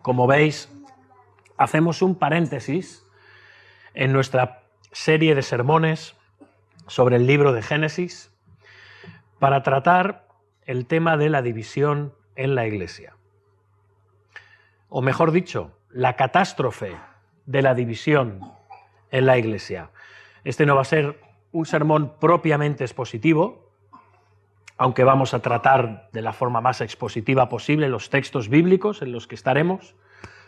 Como veis, hacemos un paréntesis en nuestra serie de sermones sobre el libro de Génesis para tratar el tema de la división en la Iglesia. O mejor dicho, la catástrofe de la división en la Iglesia. Este no va a ser un sermón propiamente expositivo, aunque vamos a tratar de la forma más expositiva posible los textos bíblicos en los que estaremos.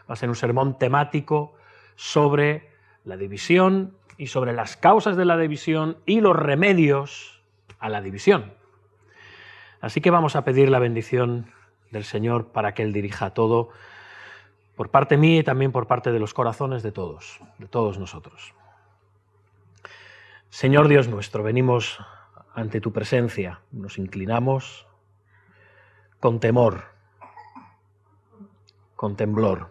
Va a ser un sermón temático sobre la división y sobre las causas de la división y los remedios a la división. Así que vamos a pedir la bendición del Señor para que Él dirija todo, por parte mía y también por parte de los corazones de todos nosotros. Señor Dios nuestro, venimos ante tu presencia, nos inclinamos con temor, con temblor,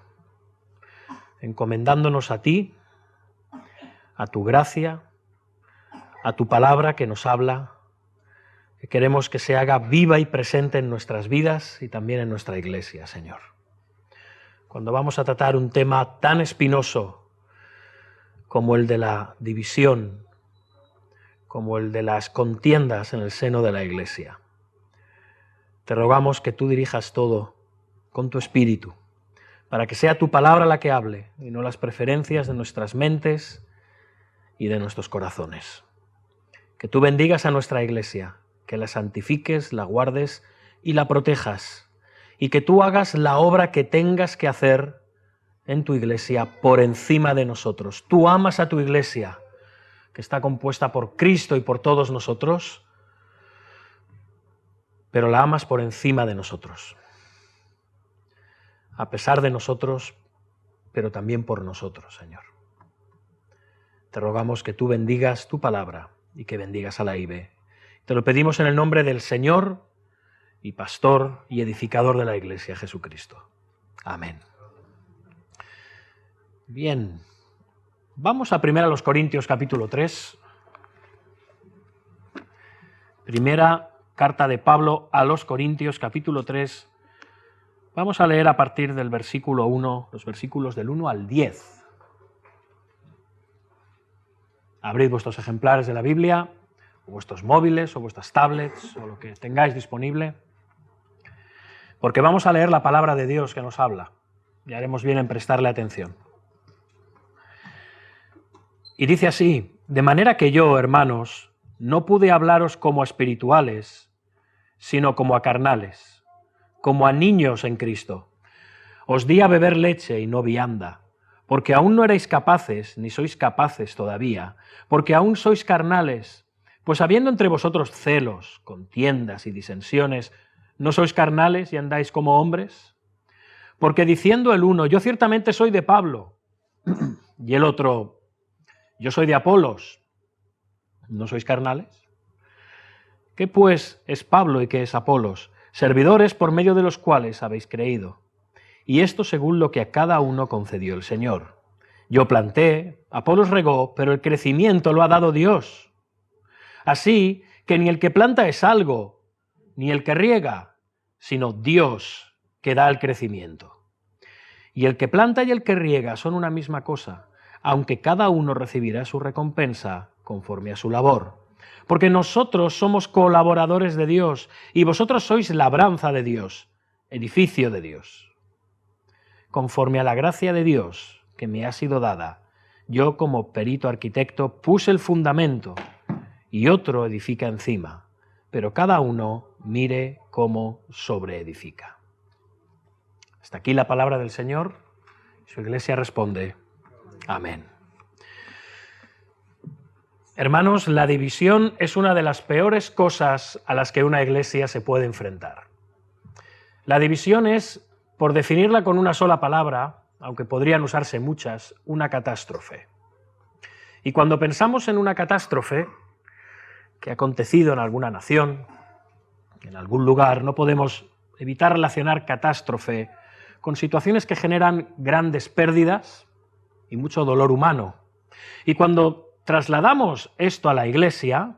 encomendándonos a ti, a tu gracia, a tu palabra que nos habla, que queremos que se haga viva y presente en nuestras vidas y también en nuestra iglesia, Señor. Cuando vamos a tratar un tema tan espinoso como el de la división, como el de las contiendas en el seno de la iglesia, te rogamos que tú dirijas todo con tu espíritu, para que sea tu palabra la que hable y no las preferencias de nuestras mentes y de nuestros corazones. Que tú bendigas a nuestra iglesia, que la santifiques, la guardes y la protejas, y que tú hagas la obra que tengas que hacer en tu iglesia por encima de nosotros. Tú amas a tu iglesia, que está compuesta por Cristo y por todos nosotros, pero la amas por encima de nosotros. A pesar de nosotros, pero también por nosotros, Señor. Te rogamos que tú bendigas tu palabra y que bendigas a la IBE. Te lo pedimos en el nombre del Señor y pastor y edificador de la Iglesia, Jesucristo. Amén. Bien, vamos a 1 Corintios capítulo 3. Primera carta de Pablo a los Corintios capítulo 3. Vamos a leer a partir del versículo 1, los versículos del 1 al 10. Abrid vuestros ejemplares de la Biblia, o vuestros móviles, o vuestras tablets, o lo que tengáis disponible, porque vamos a leer la palabra de Dios que nos habla, y haremos bien en prestarle atención. Y dice así: de manera que yo, hermanos, no pude hablaros como a espirituales, sino como a carnales, como a niños en Cristo. Os di a beber leche y no vianda, porque aún no erais capaces, ni sois capaces todavía, porque aún sois carnales, pues habiendo entre vosotros celos, contiendas y disensiones, ¿no sois carnales y andáis como hombres? Porque diciendo el uno, yo ciertamente soy de Pablo, y el otro, yo soy de Apolos, ¿no sois carnales? ¿Qué pues es Pablo y qué es Apolos? Servidores por medio de los cuales habéis creído. Y esto según lo que a cada uno concedió el Señor. Yo planté, Apolos regó, pero el crecimiento lo ha dado Dios. Así que ni el que planta es algo, ni el que riega, sino Dios que da el crecimiento. Y el que planta y el que riega son una misma cosa, aunque cada uno recibirá su recompensa conforme a su labor. Porque nosotros somos colaboradores de Dios, y vosotros sois labranza de Dios, edificio de Dios. Conforme a la gracia de Dios que me ha sido dada, yo como perito arquitecto puse el fundamento, y otro edifica encima, pero cada uno mire cómo sobreedifica. Hasta aquí la palabra del Señor. Su iglesia responde: amén. Hermanos, la división es una de las peores cosas a las que una iglesia se puede enfrentar. La división es, por definirla con una sola palabra, aunque podrían usarse muchas, una catástrofe. Y cuando pensamos en una catástrofe que ha acontecido en alguna nación, en algún lugar, no podemos evitar relacionar catástrofe con situaciones que generan grandes pérdidas y mucho dolor humano. Y cuando trasladamos esto a la Iglesia,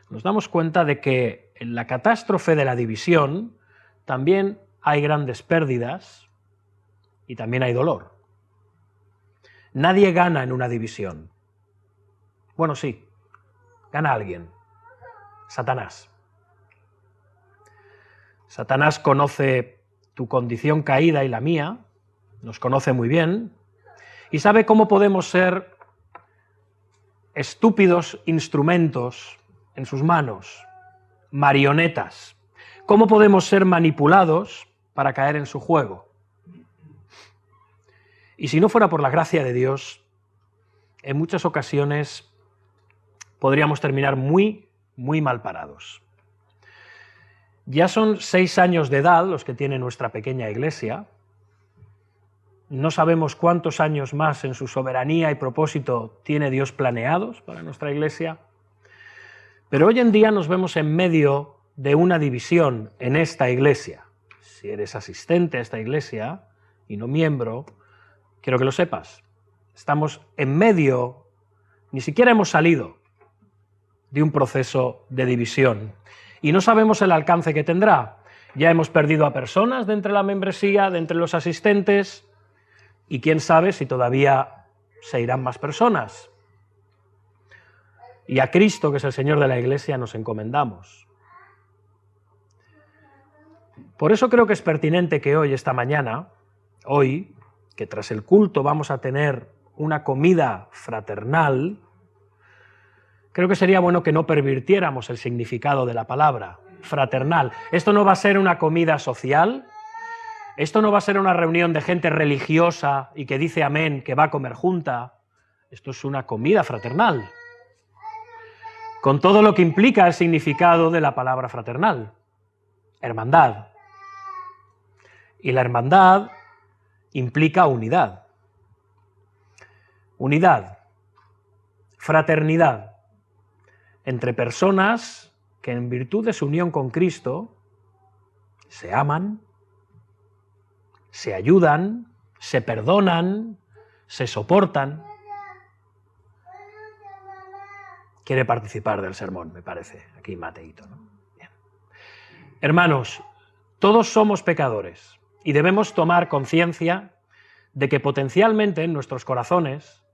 nos damos cuenta de que en la catástrofe de la división también hay grandes pérdidas y también hay dolor. Nadie gana en una división. Bueno, sí, gana alguien, Satanás. Satanás conoce tu condición caída y la mía, nos conoce muy bien, y sabe cómo podemos ser estúpidos instrumentos en sus manos, marionetas, cómo podemos ser manipulados para caer en su juego. Y si no fuera por la gracia de Dios, en muchas ocasiones podríamos terminar muy, muy mal parados. Ya son 6 años de edad los que tiene nuestra pequeña iglesia. No sabemos cuántos años más en su soberanía y propósito tiene Dios planeados para nuestra iglesia, pero hoy en día nos vemos en medio de una división en esta iglesia. Si eres asistente a esta iglesia y no miembro, quiero que lo sepas. Estamos en medio, ni siquiera hemos salido de un proceso de división y no sabemos el alcance que tendrá. Ya hemos perdido a personas de entre la membresía, de entre los asistentes, y quién sabe si todavía se irán más personas. Y a Cristo, que es el Señor de la Iglesia, nos encomendamos. Por eso creo que es pertinente que hoy, esta mañana, hoy, que tras el culto vamos a tener una comida fraternal, creo que sería bueno que no pervirtiéramos el significado de la palabra fraternal. Esto no va a ser una comida social, esto no va a ser una reunión de gente religiosa y que dice amén, que va a comer junta. Esto es una comida fraternal, con todo lo que implica el significado de la palabra fraternal. Hermandad. Y la hermandad implica unidad. Unidad, fraternidad, entre personas que en virtud de su unión con Cristo se aman, se ayudan, se perdonan, se soportan. Quiere participar del sermón, me parece, aquí Mateito, ¿no? Bien. Hermanos, todos somos pecadores y debemos tomar conciencia de que potencialmente en nuestros corazones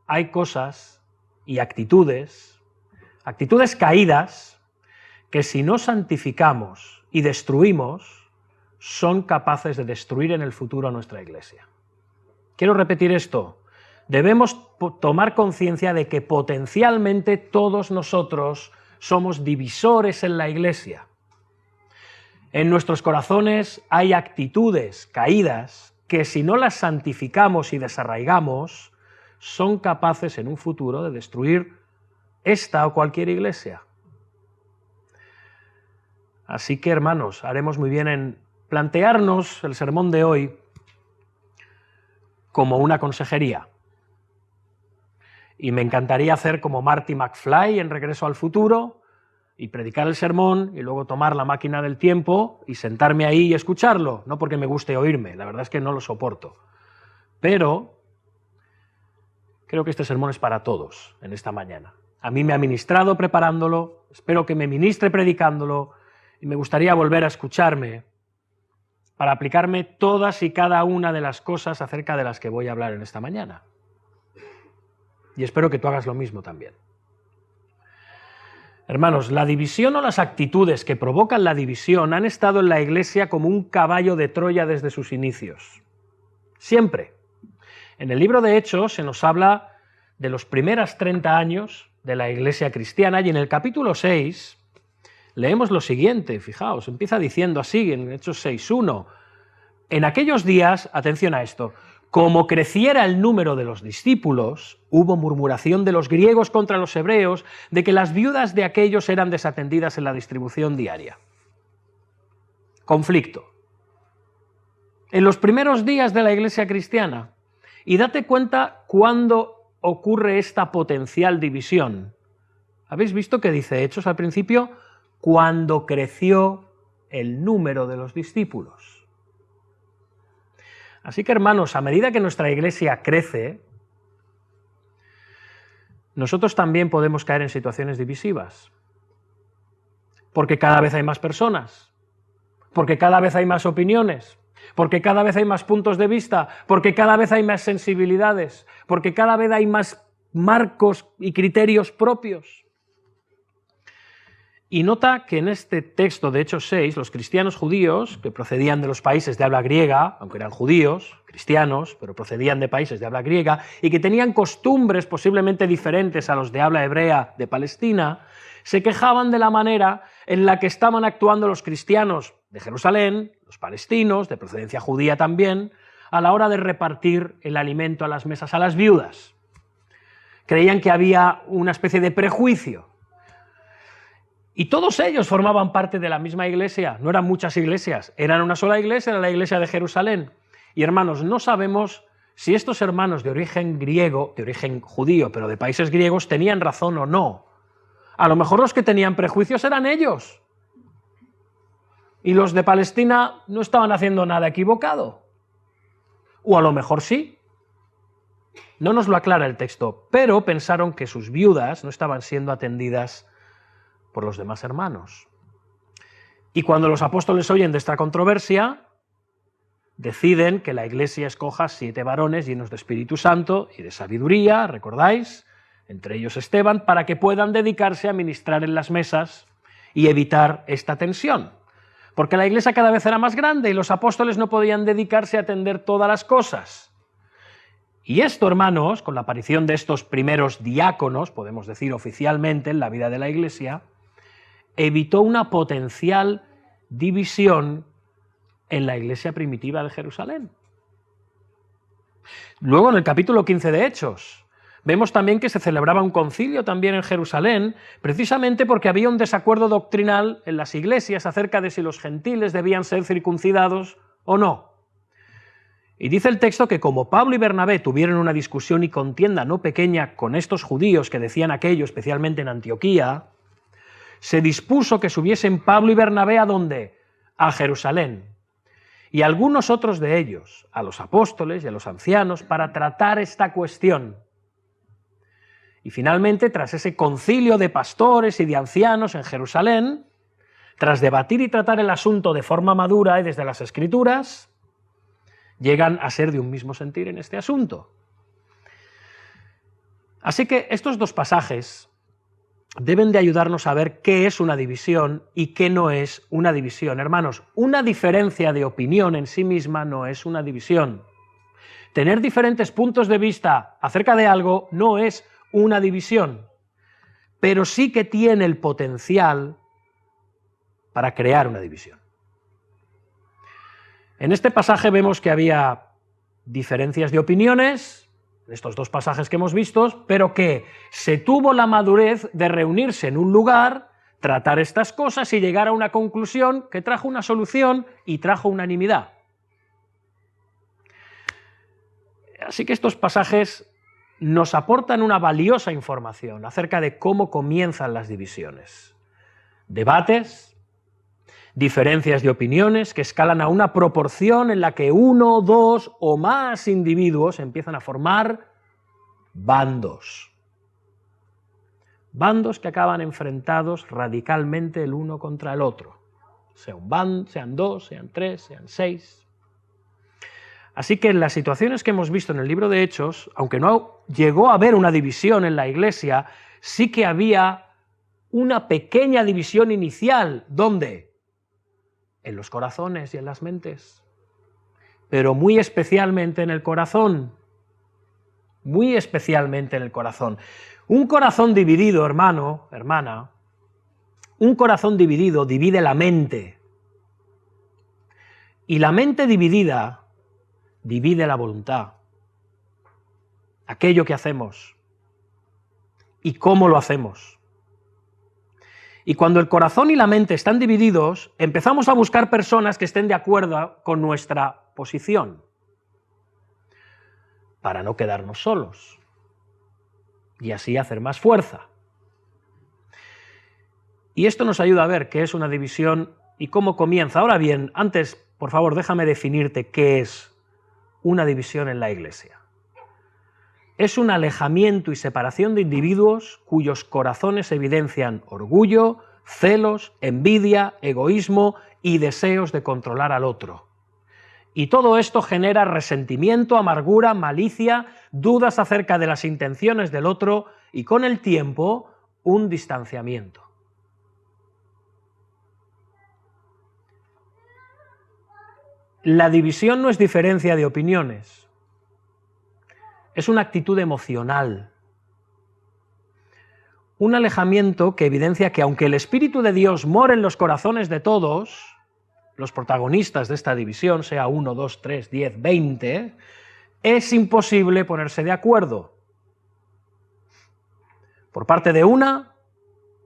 hay cosas y actitudes caídas que si no santificamos y destruimos, son capaces de destruir en el futuro a nuestra iglesia. Quiero repetir esto. Debemos tomar conciencia de que potencialmente todos nosotros somos divisores en la iglesia. En nuestros corazones hay actitudes caídas que si no las santificamos y desarraigamos, son capaces en un futuro de destruir esta o cualquier iglesia. Así que, hermanos, haremos muy bien en plantearnos el sermón de hoy como una consejería. Y me encantaría hacer como Marty McFly en Regreso al Futuro y predicar el sermón y luego tomar la máquina del tiempo y sentarme ahí y escucharlo, no porque me guste oírme, la verdad es que no lo soporto. Pero creo que este sermón es para todos en esta mañana. A mí me ha ministrado preparándolo, espero que me ministre predicándolo y me gustaría volver a escucharme para aplicarme todas y cada una de las cosas acerca de las que voy a hablar en esta mañana. Y espero que tú hagas lo mismo también. Hermanos, la división o las actitudes que provocan la división han estado en la Iglesia como un caballo de Troya desde sus inicios. Siempre. En el libro de Hechos se nos habla de los primeros 30 años de la Iglesia cristiana y en el capítulo 6 leemos lo siguiente, fijaos, empieza diciendo así en Hechos 6:1. En aquellos días, atención a esto, como creciera el número de los discípulos, hubo murmuración de los griegos contra los hebreos de que las viudas de aquellos eran desatendidas en la distribución diaria. Conflicto. En los primeros días de la Iglesia cristiana. Y date cuenta cuándo ocurre esta potencial división. ¿Habéis visto que dice Hechos al principio? Cuando creció el número de los discípulos. Así que, hermanos, a medida que nuestra iglesia crece, nosotros también podemos caer en situaciones divisivas. Porque cada vez hay más personas, porque cada vez hay más opiniones, porque cada vez hay más puntos de vista, porque cada vez hay más sensibilidades, porque cada vez hay más marcos y criterios propios. Y nota que en este texto de Hechos 6, los cristianos judíos, que procedían de los países de habla griega, aunque eran judíos, cristianos, pero procedían de países de habla griega, y que tenían costumbres posiblemente diferentes a los de habla hebrea de Palestina, se quejaban de la manera en la que estaban actuando los cristianos de Jerusalén, los palestinos, de procedencia judía también, a la hora de repartir el alimento a las mesas a las viudas. Creían que había una especie de prejuicio. Y todos ellos formaban parte de la misma iglesia, no eran muchas iglesias, eran una sola iglesia, era la iglesia de Jerusalén. Y hermanos, no sabemos si estos hermanos de origen griego, de origen judío, pero de países griegos, tenían razón o no. A lo mejor los que tenían prejuicios eran ellos. Y los de Palestina no estaban haciendo nada equivocado. O a lo mejor sí. No nos lo aclara el texto, pero pensaron que sus viudas no estaban siendo atendidas por los demás hermanos. Y cuando los apóstoles oyen de esta controversia, deciden que la iglesia escoja 7 varones llenos de Espíritu Santo y de sabiduría, ¿recordáis? Entre ellos Esteban, para que puedan dedicarse a ministrar en las mesas y evitar esta tensión. Porque la iglesia cada vez era más grande y los apóstoles no podían dedicarse a atender todas las cosas. Y esto, hermanos, con la aparición de estos primeros diáconos, podemos decir oficialmente en la vida de la iglesia, evitó una potencial división en la iglesia primitiva de Jerusalén. Luego, en el capítulo 15 de Hechos, vemos también que se celebraba un concilio también en Jerusalén, precisamente porque había un desacuerdo doctrinal en las iglesias acerca de si los gentiles debían ser circuncidados o no. Y dice el texto que como Pablo y Bernabé tuvieron una discusión y contienda no pequeña con estos judíos que decían aquello, especialmente en Antioquía, se dispuso que subiesen Pablo y Bernabé ¿a dónde? A Jerusalén. Y algunos otros de ellos, a los apóstoles y a los ancianos, para tratar esta cuestión. Y finalmente, tras ese concilio de pastores y de ancianos en Jerusalén, tras debatir y tratar el asunto de forma madura y desde las Escrituras, llegan a ser de un mismo sentir en este asunto. Así que estos dos pasajes deben de ayudarnos a ver qué es una división y qué no es una división. Hermanos, una diferencia de opinión en sí misma no es una división. Tener diferentes puntos de vista acerca de algo no es una división, pero sí que tiene el potencial para crear una división. En este pasaje vemos que había diferencias de opiniones, en estos dos pasajes que hemos visto, pero que se tuvo la madurez de reunirse en un lugar, tratar estas cosas y llegar a una conclusión que trajo una solución y trajo unanimidad. Así que estos pasajes nos aportan una valiosa información acerca de cómo comienzan las divisiones. Debates, diferencias de opiniones que escalan a una proporción en la que 1, 2 o más individuos empiezan a formar bandos. Bandos que acaban enfrentados radicalmente el uno contra el otro. Sean 2, sean 3, sean 6. Así que en las situaciones que hemos visto en el libro de Hechos, aunque no llegó a haber una división en la iglesia, sí que había una pequeña división inicial. ¿Dónde? En los corazones y en las mentes, pero muy especialmente en el corazón, muy especialmente en el corazón. Un corazón dividido, hermano, hermana, un corazón dividido divide la mente, y la mente dividida divide la voluntad, aquello que hacemos y cómo lo hacemos. Y cuando el corazón y la mente están divididos, empezamos a buscar personas que estén de acuerdo con nuestra posición, para no quedarnos solos y así hacer más fuerza. Y esto nos ayuda a ver qué es una división y cómo comienza. Ahora bien, antes, por favor, déjame definirte qué es una división en la iglesia. Es un alejamiento y separación de individuos cuyos corazones evidencian orgullo, celos, envidia, egoísmo y deseos de controlar al otro. Y todo esto genera resentimiento, amargura, malicia, dudas acerca de las intenciones del otro y con el tiempo un distanciamiento. La división no es diferencia de opiniones, es una actitud emocional, un alejamiento que evidencia que aunque el Espíritu de Dios mora en los corazones de todos, los protagonistas de esta división, sea 1, 2, 3, 10, 20, es imposible ponerse de acuerdo. Por parte de una,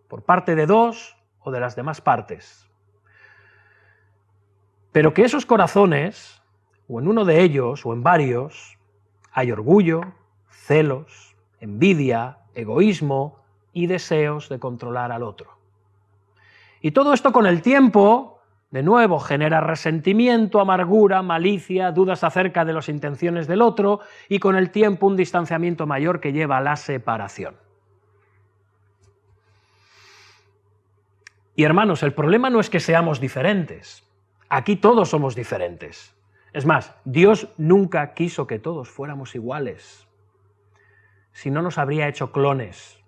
por parte de dos o de las demás partes. Pero que esos corazones, o en uno de ellos o en varios, hay orgullo, celos, envidia, egoísmo y deseos de controlar al otro. Y todo esto con el tiempo, de nuevo, genera resentimiento, amargura, malicia, dudas acerca de las intenciones del otro y con el tiempo un distanciamiento mayor que lleva a la separación. Y hermanos, el problema no es que seamos diferentes. Aquí todos somos diferentes. Es más, Dios nunca quiso que todos fuéramos iguales. Si no, nos habría hecho clones.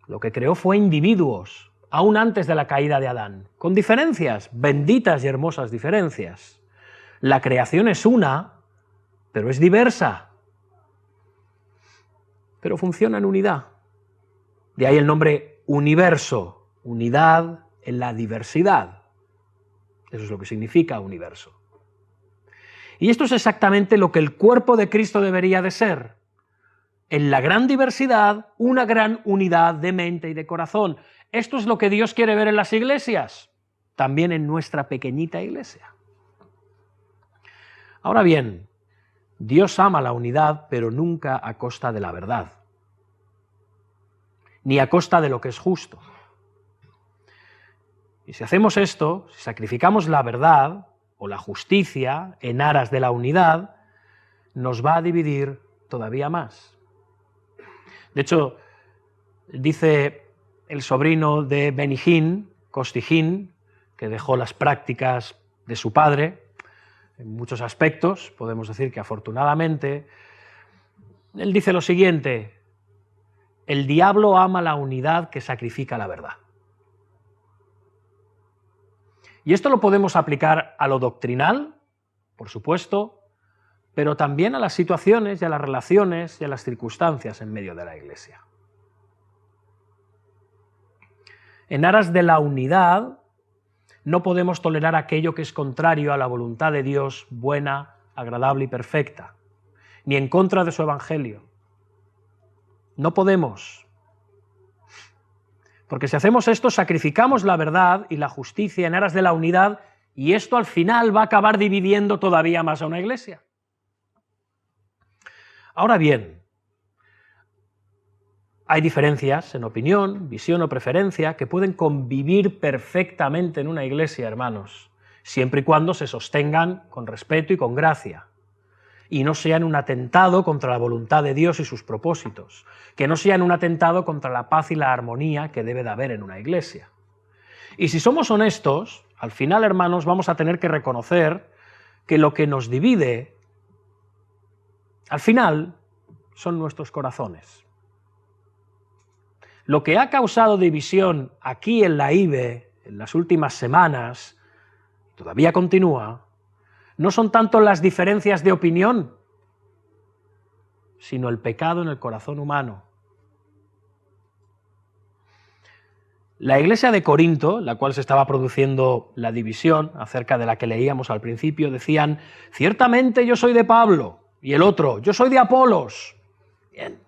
Lo que creó fue individuos, aún antes de la caída de Adán, con diferencias, benditas y hermosas diferencias. La creación es una, pero es diversa. Pero funciona en unidad. De ahí el nombre universo, unidad en la diversidad. Eso es lo que significa universo. Y esto es exactamente lo que el cuerpo de Cristo debería de ser. En la gran diversidad, una gran unidad de mente y de corazón. Esto es lo que Dios quiere ver en las iglesias, también en nuestra pequeñita iglesia. Ahora bien, Dios ama la unidad, pero nunca a costa de la verdad, ni a costa de lo que es justo. Y si hacemos esto, si sacrificamos la verdad o la justicia en aras de la unidad, nos va a dividir todavía más. De hecho, dice el sobrino de Benny Hinn, Costi Hinn, que dejó las prácticas de su padre, en muchos aspectos, podemos decir que afortunadamente, él dice lo siguiente: el diablo ama la unidad que sacrifica la verdad. Y esto lo podemos aplicar a lo doctrinal, por supuesto, pero también a las situaciones y a las relaciones y a las circunstancias en medio de la Iglesia. En aras de la unidad, no podemos tolerar aquello que es contrario a la voluntad de Dios buena, agradable y perfecta, ni en contra de su Evangelio. No podemos. Porque si hacemos esto, sacrificamos la verdad y la justicia en aras de la unidad, y esto al final va a acabar dividiendo todavía más a una iglesia. Ahora bien, hay diferencias en opinión, visión o preferencia que pueden convivir perfectamente en una iglesia, hermanos, siempre y cuando se sostengan con respeto y con gracia, y no sean un atentado contra la voluntad de Dios y sus propósitos, que no sean un atentado contra la paz y la armonía que debe de haber en una iglesia. Y si somos honestos, al final, hermanos, vamos a tener que reconocer que lo que nos divide, al final, son nuestros corazones. Lo que ha causado división aquí en la IBE en las últimas semanas, todavía continúa, no son tanto las diferencias de opinión, sino el pecado en el corazón humano. La iglesia de Corinto, la cual se estaba produciendo la división, acerca de la que leíamos al principio, decían: ciertamente yo soy de Pablo, y el otro: yo soy de Apolos. Bien.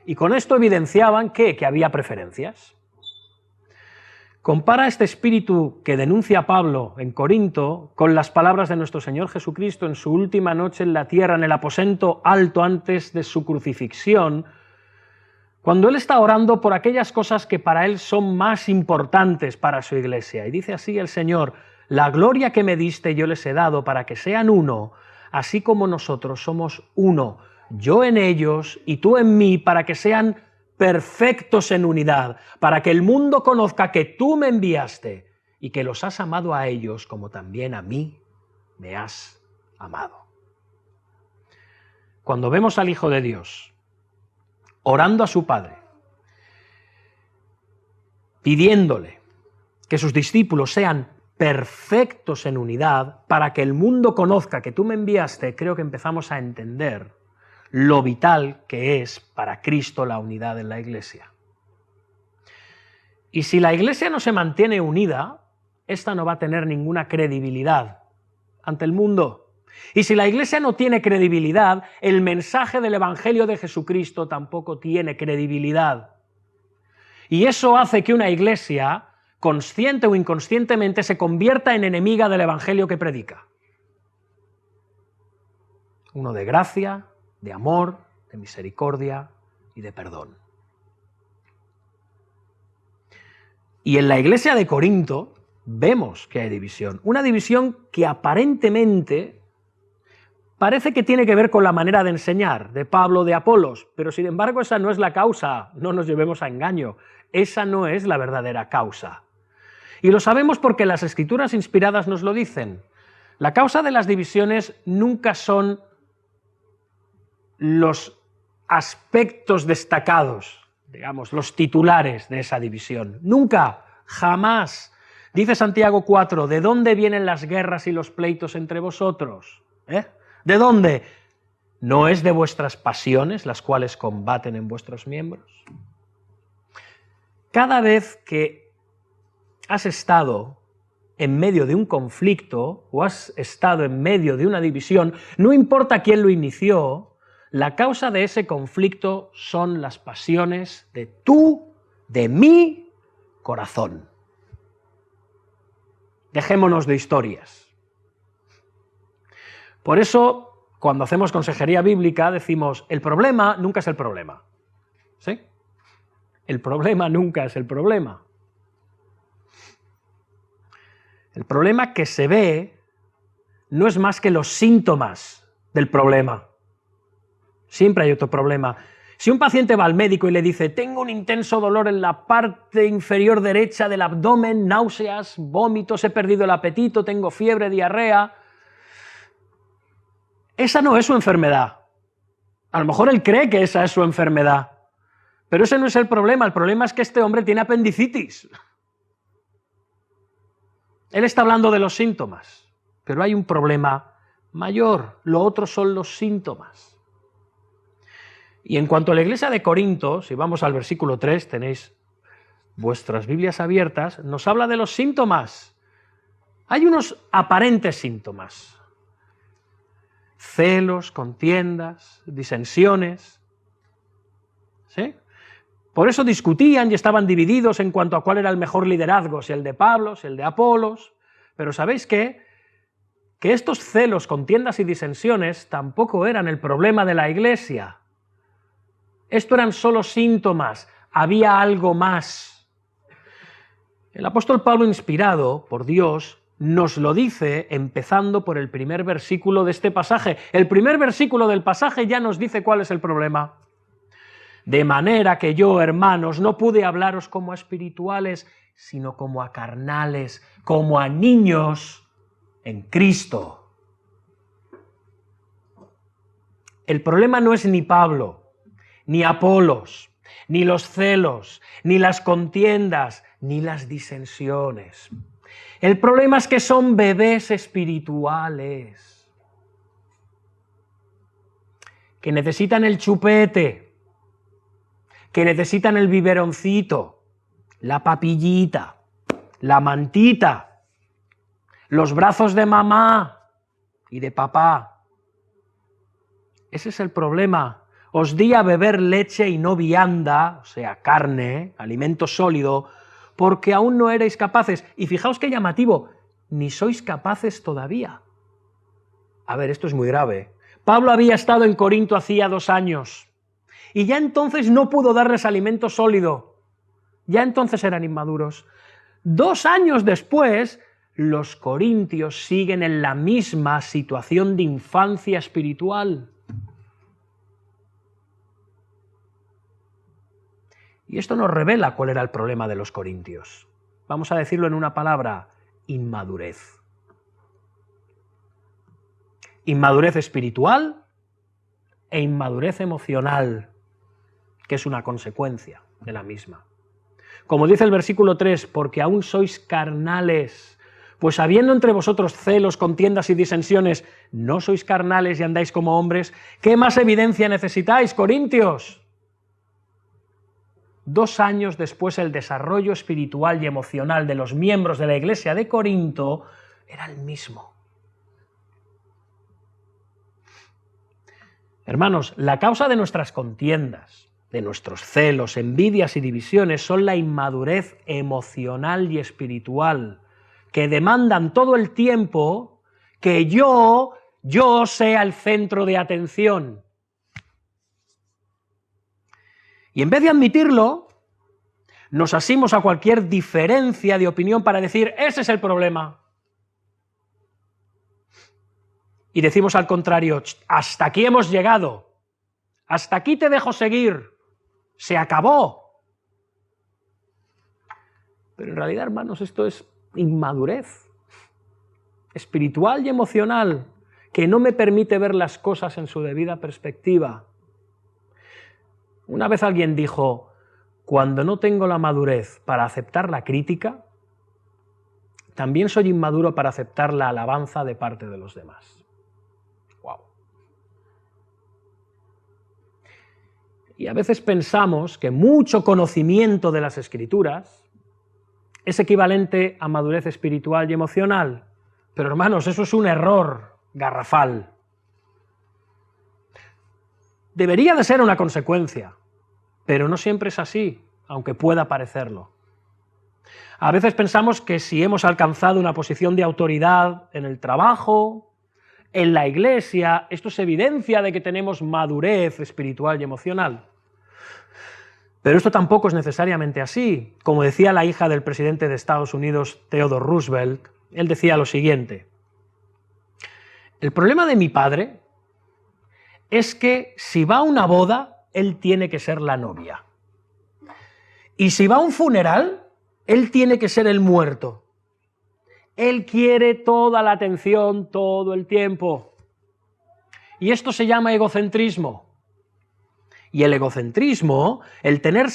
Y con esto evidenciaban que había preferencias. Compara este espíritu que denuncia Pablo en Corinto con las palabras de nuestro Señor Jesucristo en su última noche en la tierra, en el aposento alto antes de su crucifixión, cuando Él está orando por aquellas cosas que para Él son más importantes para su iglesia. Y dice así el Señor: la gloria que me diste yo les he dado para que sean uno, así como nosotros somos uno, yo en ellos y tú en mí, para que sean perfectos en unidad, para que el mundo conozca que tú me enviaste y que los has amado a ellos como también a mí me has amado. Cuando vemos al Hijo de Dios orando a su Padre, pidiéndole que sus discípulos sean perfectos en unidad para que el mundo conozca que tú me enviaste, creo que empezamos a entender lo vital que es para Cristo la unidad en la Iglesia. Y si la Iglesia no se mantiene unida, esta no va a tener ninguna credibilidad ante el mundo. Y si la Iglesia no tiene credibilidad, el mensaje del Evangelio de Jesucristo tampoco tiene credibilidad. Y eso hace que una Iglesia, consciente o inconscientemente, se convierta en enemiga del Evangelio que predica. Uno de gracia, de amor, de misericordia y de perdón. Y en la iglesia de Corinto vemos que hay división. Una división que aparentemente parece que tiene que ver con la manera de enseñar de Pablo, de Apolos, pero sin embargo esa no es la causa, no nos llevemos a engaño, esa no es la verdadera causa. Y lo sabemos porque las Escrituras inspiradas nos lo dicen. La causa de las divisiones nunca son los aspectos destacados, digamos, los titulares de esa división. Nunca, jamás. Dice Santiago 4, ¿de dónde vienen las guerras y los pleitos entre vosotros? ¿De dónde? ¿No es de vuestras pasiones las cuales combaten en vuestros miembros? Cada vez que has estado en medio de un conflicto o has estado en medio de una división, no importa quién lo inició, la causa de ese conflicto son las pasiones de mi corazón. Dejémonos de historias. Por eso, cuando hacemos consejería bíblica, decimos, el problema nunca es el problema. ¿Sí? El problema nunca es el problema. El problema que se ve no es más que los síntomas del problema. Siempre hay otro problema. Si un paciente va al médico y le dice, tengo un intenso dolor en la parte inferior derecha del abdomen, náuseas, vómitos, he perdido el apetito, tengo fiebre, diarrea, esa no es su enfermedad. A lo mejor él cree que esa es su enfermedad, pero ese no es el problema es que este hombre tiene apendicitis. Él está hablando de los síntomas, pero hay un problema mayor, lo otro son los síntomas. Y en cuanto a la iglesia de Corinto, si vamos al versículo 3, tenéis vuestras Biblias abiertas, nos habla de los síntomas. Hay unos aparentes síntomas. Celos, contiendas, disensiones. ¿Sí? Por eso discutían y estaban divididos en cuanto a cuál era el mejor liderazgo, si el de Pablo, si el de Apolos. Pero ¿sabéis qué? Que estos celos, contiendas y disensiones tampoco eran el problema de la iglesia. Esto eran solo síntomas, había algo más. El apóstol Pablo, inspirado por Dios, nos lo dice empezando por el primer versículo de este pasaje. El primer versículo del pasaje ya nos dice cuál es el problema. De manera que yo, hermanos, no pude hablaros como a espirituales, sino como a carnales, como a niños en Cristo. El problema no es ni Pablo, ni Apolos, ni los celos, ni las contiendas, ni las disensiones. El problema es que son bebés espirituales, que necesitan el chupete, que necesitan el biberoncito, la papillita, la mantita, los brazos de mamá y de papá. Ese es el problema. Os di a beber leche y no vianda, o sea, carne, alimento sólido, porque aún no erais capaces. Y fijaos qué llamativo, ni sois capaces todavía. A ver, esto es muy grave. Pablo había estado en Corinto hacía 2 años, y ya entonces no pudo darles alimento sólido. Ya entonces eran inmaduros. 2 años después, los corintios siguen en la misma situación de infancia espiritual. Y esto nos revela cuál era el problema de los corintios. Vamos a decirlo en una palabra, inmadurez. Inmadurez espiritual e inmadurez emocional, que es una consecuencia de la misma. Como dice el versículo 3, porque aún sois carnales, pues habiendo entre vosotros celos, contiendas y disensiones, ¿no sois carnales y andáis como hombres? ¿Qué más evidencia necesitáis, Corintios? 2 años después, el desarrollo espiritual y emocional de los miembros de la iglesia de Corinto era el mismo. Hermanos, la causa de nuestras contiendas, de nuestros celos, envidias y divisiones son la inmadurez emocional y espiritual, que demandan todo el tiempo que yo sea el centro de atención. Y en vez de admitirlo, nos asimos a cualquier diferencia de opinión para decir, ese es el problema. Y decimos al contrario, hasta aquí hemos llegado, hasta aquí te dejo seguir, se acabó. Pero en realidad, hermanos, esto es inmadurez espiritual y emocional, que no me permite ver las cosas en su debida perspectiva. Una vez alguien dijo, cuando no tengo la madurez para aceptar la crítica, también soy inmaduro para aceptar la alabanza de parte de los demás. Wow. Y a veces pensamos que mucho conocimiento de las Escrituras es equivalente a madurez espiritual y emocional. Pero hermanos, eso es un error garrafal. Debería de ser una consecuencia, pero no siempre es así, aunque pueda parecerlo. A veces pensamos que si hemos alcanzado una posición de autoridad en el trabajo, en la iglesia, esto es evidencia de que tenemos madurez espiritual y emocional. Pero esto tampoco es necesariamente así. Como decía la hija del presidente de Estados Unidos, Theodore Roosevelt, él decía lo siguiente: el problema de mi padre es que si va a una boda, él tiene que ser la novia. Y si va a un funeral, él tiene que ser el muerto. Él quiere toda la atención todo el tiempo. Y esto se llama egocentrismo. Y el egocentrismo, el tener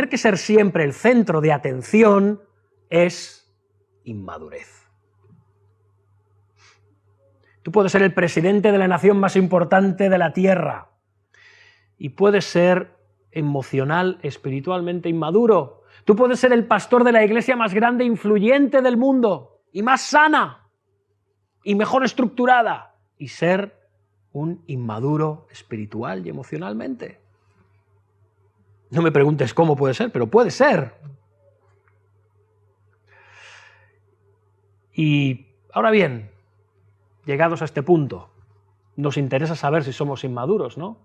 que ser siempre el centro de atención, es inmadurez. Tú puedes ser el presidente de la nación más importante de la tierra y puedes ser emocional, espiritualmente inmaduro. Tú puedes ser el pastor de la iglesia más grande e influyente del mundo y más sana y mejor estructurada y ser un inmaduro espiritual y emocionalmente. No me preguntes cómo puede ser, pero puede ser. Y ahora bien, llegados a este punto, nos interesa saber si somos inmaduros, ¿no?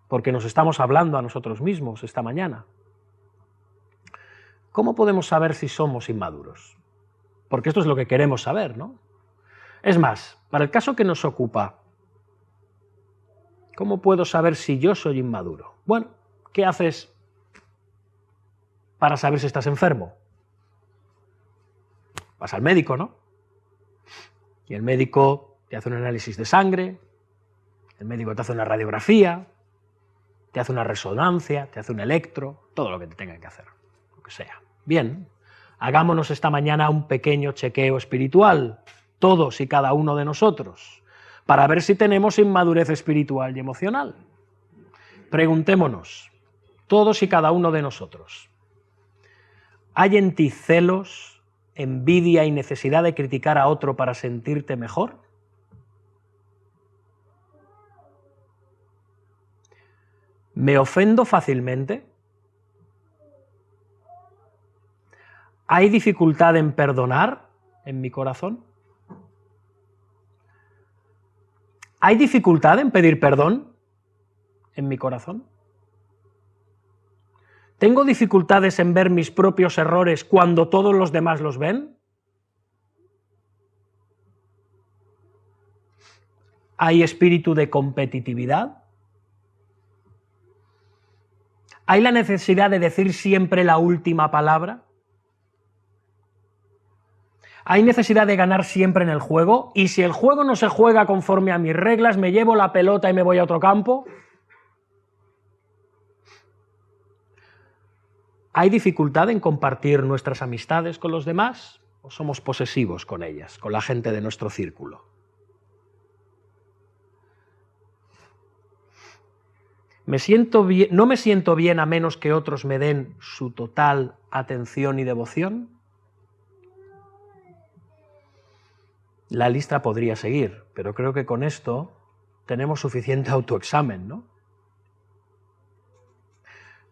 Porque nos estamos hablando a nosotros mismos esta mañana. ¿Cómo podemos saber si somos inmaduros? Porque esto es lo que queremos saber, ¿no? Es más, para el caso que nos ocupa, ¿cómo puedo saber si yo soy inmaduro? Bueno, ¿qué haces para saber si estás enfermo? Vas al médico, ¿no? Y el médico te hace un análisis de sangre, el médico te hace una radiografía, te hace una resonancia, te hace un electro, todo lo que te tengan que hacer, lo que sea. Bien, hagámonos esta mañana un pequeño chequeo espiritual, todos y cada uno de nosotros, para ver si tenemos inmadurez espiritual y emocional. Preguntémonos, todos y cada uno de nosotros, ¿hay en ti celos, envidia y necesidad de criticar a otro para sentirte mejor? ¿Me ofendo fácilmente? ¿Hay dificultad en perdonar en mi corazón? ¿Hay dificultad en pedir perdón en mi corazón? ¿Tengo dificultades en ver mis propios errores cuando todos los demás los ven? ¿Hay espíritu de competitividad? ¿Hay la necesidad de decir siempre la última palabra? Hay necesidad de ganar siempre en el juego, y si el juego no se juega conforme a mis reglas, me llevo la pelota y me voy a otro campo. ¿Hay dificultad en compartir nuestras amistades con los demás? ¿O somos posesivos con ellas, con la gente de nuestro círculo? ¿No me siento bien a menos que otros me den su total atención y devoción? La lista podría seguir, pero creo que con esto tenemos suficiente autoexamen, ¿no?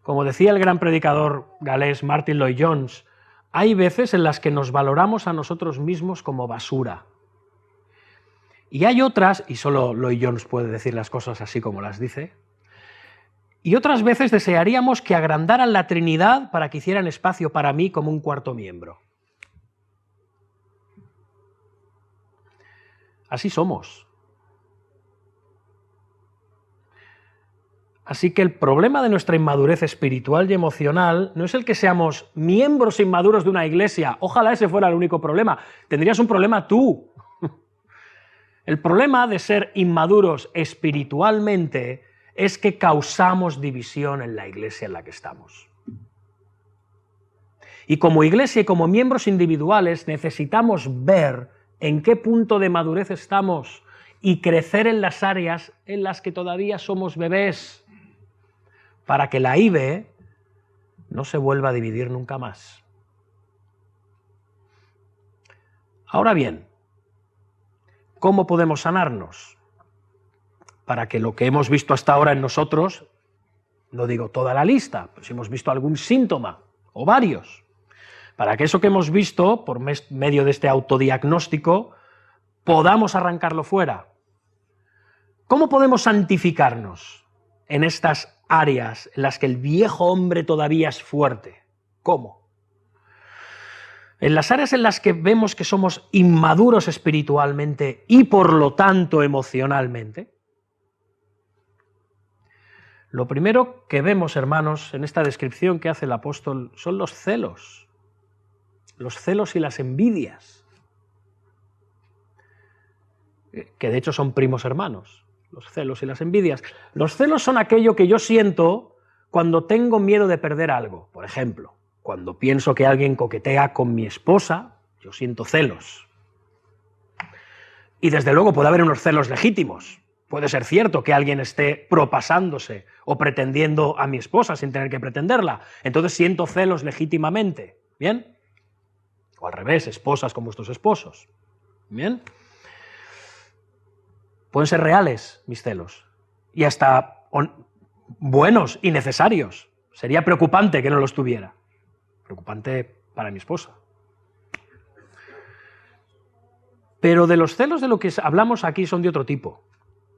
Como decía el gran predicador galés Martin Lloyd-Jones, hay veces en las que nos valoramos a nosotros mismos como basura. Y hay otras, y solo Lloyd-Jones puede decir las cosas así como las dice, y otras veces desearíamos que agrandaran la Trinidad para que hicieran espacio para mí como un cuarto miembro. Así somos. Así que el problema de nuestra inmadurez espiritual y emocional no es el que seamos miembros inmaduros de una iglesia. Ojalá ese fuera el único problema. Tendrías un problema tú. El problema de ser inmaduros espiritualmente es que causamos división en la iglesia en la que estamos. Y como iglesia y como miembros individuales necesitamos ver en qué punto de madurez estamos y crecer en las áreas en las que todavía somos bebés, para que la IBE no se vuelva a dividir nunca más. Ahora bien, ¿cómo podemos sanarnos? Para que lo que hemos visto hasta ahora en nosotros, no digo toda la lista, pero si hemos visto algún síntoma o varios, para que eso que hemos visto, por medio de este autodiagnóstico, podamos arrancarlo fuera. ¿Cómo podemos santificarnos en estas áreas en las que el viejo hombre todavía es fuerte? ¿Cómo? En las áreas en las que vemos que somos inmaduros espiritualmente y por lo tanto emocionalmente. Lo primero que vemos, hermanos, en esta descripción que hace el apóstol son los celos y las envidias, que de hecho son primos hermanos. Los celos y las envidias. Los celos son aquello que yo siento cuando tengo miedo de perder algo. Por ejemplo, cuando pienso que alguien coquetea con mi esposa, yo siento celos. Y desde luego puede haber unos celos legítimos. Puede ser cierto que alguien esté propasándose o pretendiendo a mi esposa sin tener que pretenderla. Entonces siento celos legítimamente. ¿Bien? O al revés, esposas con vuestros esposos. ¿Bien? Pueden ser reales mis celos, y hasta buenos y necesarios. Sería preocupante que no los tuviera. Preocupante para mi esposa. Pero de los celos de lo que hablamos aquí son de otro tipo.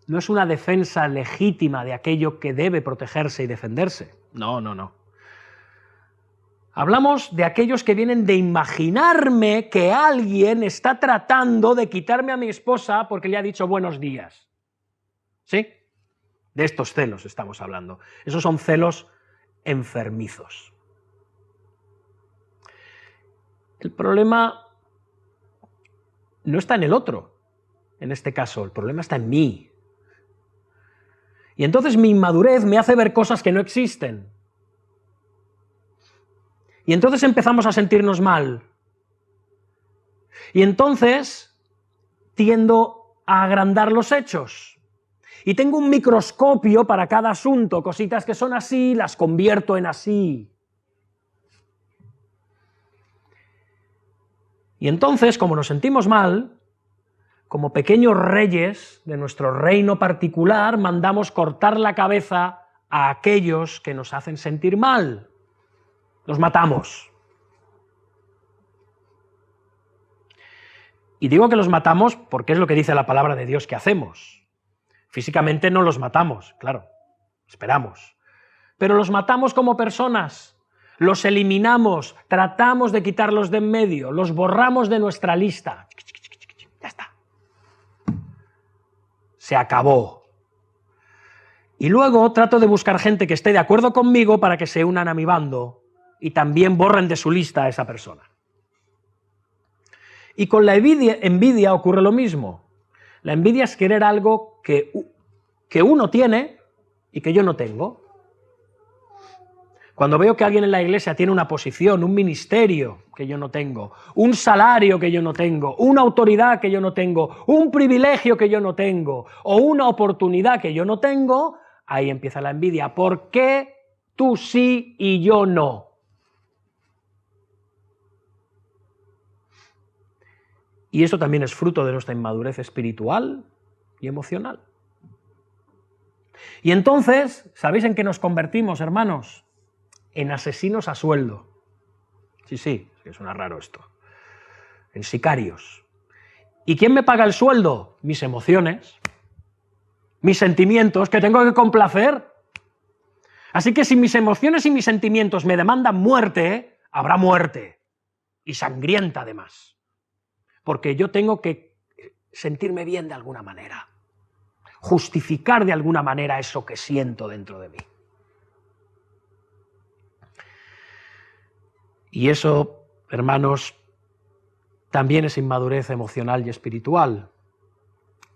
No es una defensa legítima de aquello que debe protegerse y defenderse. No, no, no. Hablamos de aquellos que vienen de imaginarme que alguien está tratando de quitarme a mi esposa porque le ha dicho buenos días. ¿Sí? De estos celos estamos hablando. Esos son celos enfermizos. El problema no está en el otro, en este caso, el problema está en mí. Y entonces mi inmadurez me hace ver cosas que no existen. Y entonces empezamos a sentirnos mal. Y entonces tiendo a agrandar los hechos. Y tengo un microscopio para cada asunto. Cositas que son así, las convierto en así. Y entonces, como nos sentimos mal, como pequeños reyes de nuestro reino particular, mandamos cortar la cabeza a aquellos que nos hacen sentir mal. Los matamos. Y digo que los matamos porque es lo que dice la palabra de Dios que hacemos. Físicamente no los matamos, claro, esperamos. Pero los matamos como personas, los eliminamos, tratamos de quitarlos de en medio, los borramos de nuestra lista. Ya está. Se acabó. Y luego trato de buscar gente que esté de acuerdo conmigo para que se unan a mi bando y también borren de su lista a esa persona. Y con la envidia ocurre lo mismo. La envidia es querer algo que uno tiene y que yo no tengo. Cuando veo que alguien en la iglesia tiene una posición, un ministerio que yo no tengo, un salario que yo no tengo, una autoridad que yo no tengo, un privilegio que yo no tengo, o una oportunidad que yo no tengo, ahí empieza la envidia. ¿Por qué tú sí y yo no? Y eso también es fruto de nuestra inmadurez espiritual y emocional. Y entonces, ¿sabéis en qué nos convertimos, hermanos? En asesinos a sueldo. Sí, suena raro esto. En sicarios. ¿Y quién me paga el sueldo? Mis emociones, mis sentimientos, que tengo que complacer. Así que si mis emociones y mis sentimientos me demandan muerte, habrá muerte. Y sangrienta además. Porque yo tengo que sentirme bien de alguna manera. Justificar de alguna manera eso que siento dentro de mí. Y eso, hermanos, también es inmadurez emocional y espiritual.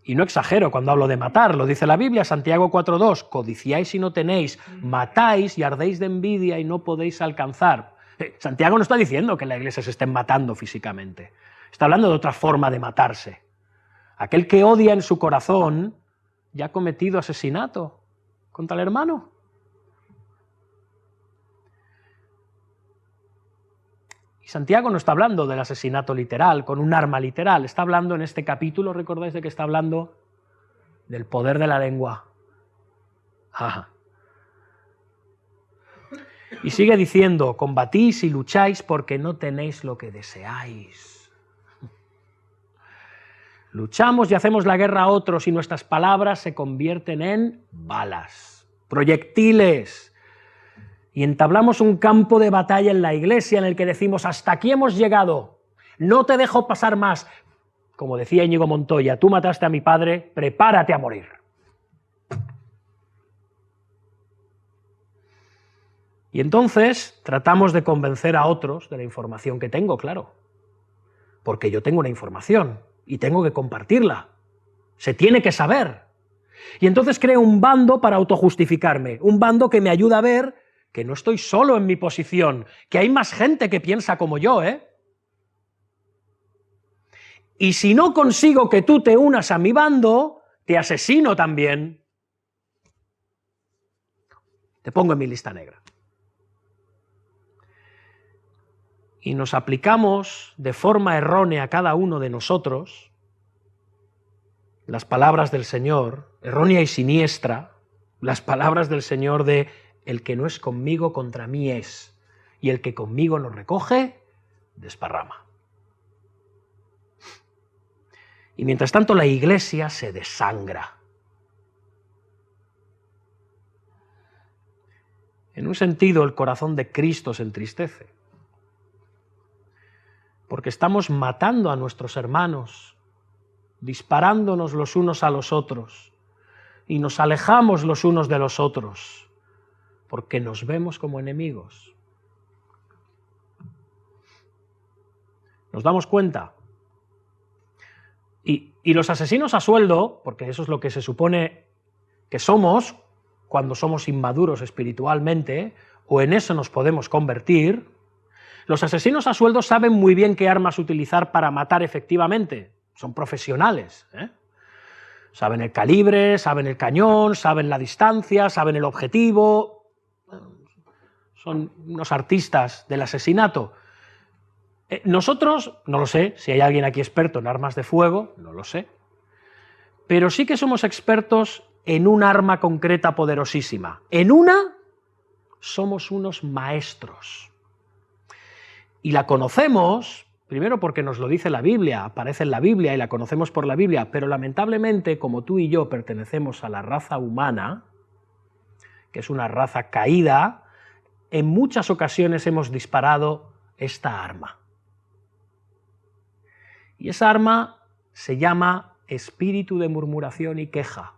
Y no exagero cuando hablo de matar, lo dice la Biblia, Santiago 4:2, codiciáis y no tenéis, matáis y ardéis de envidia y no podéis alcanzar. Santiago no está diciendo que en la iglesia se estén matando físicamente, está hablando de otra forma de matarse. Aquel que odia en su corazón ya ha cometido asesinato contra el hermano. Santiago no está hablando del asesinato literal, con un arma literal, está hablando en este capítulo, ¿recordáis de que está hablando? Del poder de la lengua. Ajá. Y sigue diciendo, combatís y lucháis porque no tenéis lo que deseáis. Luchamos y hacemos la guerra a otros y nuestras palabras se convierten en balas, proyectiles. Y entablamos un campo de batalla en la iglesia en el que decimos, hasta aquí hemos llegado, no te dejo pasar más. Como decía Íñigo Montoya, tú mataste a mi padre, prepárate a morir. Y entonces tratamos de convencer a otros de la información que tengo, claro. Porque yo tengo una información y tengo que compartirla. Se tiene que saber. Y entonces creo un bando para autojustificarme, un bando que me ayuda a ver que no estoy solo en mi posición, que hay más gente que piensa como yo, ¿eh? Y si no consigo que tú te unas a mi bando, te asesino también. Te pongo en mi lista negra. Y nos aplicamos de forma errónea cada uno de nosotros las palabras del Señor, errónea y siniestra, las palabras del Señor de el que no es conmigo contra mí es, y el que conmigo no recoge, desparrama. Y mientras tanto la iglesia se desangra. En un sentido, el corazón de Cristo se entristece, porque estamos matando a nuestros hermanos, disparándonos los unos a los otros, y nos alejamos los unos de los otros, porque nos vemos como enemigos. ¿Nos damos cuenta? Y los asesinos a sueldo, porque eso es lo que se supone que somos cuando somos inmaduros espiritualmente, o en eso nos podemos convertir, los asesinos a sueldo saben muy bien qué armas utilizar para matar efectivamente. Son profesionales, ¿eh? Saben el calibre, saben el cañón, saben la distancia, saben el objetivo. Son unos artistas del asesinato. Nosotros, no lo sé, si hay alguien aquí experto en armas de fuego, no lo sé, pero sí que somos expertos en un arma concreta poderosísima. En una somos unos maestros. Y la conocemos, primero porque nos lo dice la Biblia, aparece en la Biblia y la conocemos por la Biblia, pero lamentablemente, como tú y yo pertenecemos a la raza humana, que es una raza caída, en muchas ocasiones hemos disparado esta arma. Y esa arma se llama espíritu de murmuración y queja.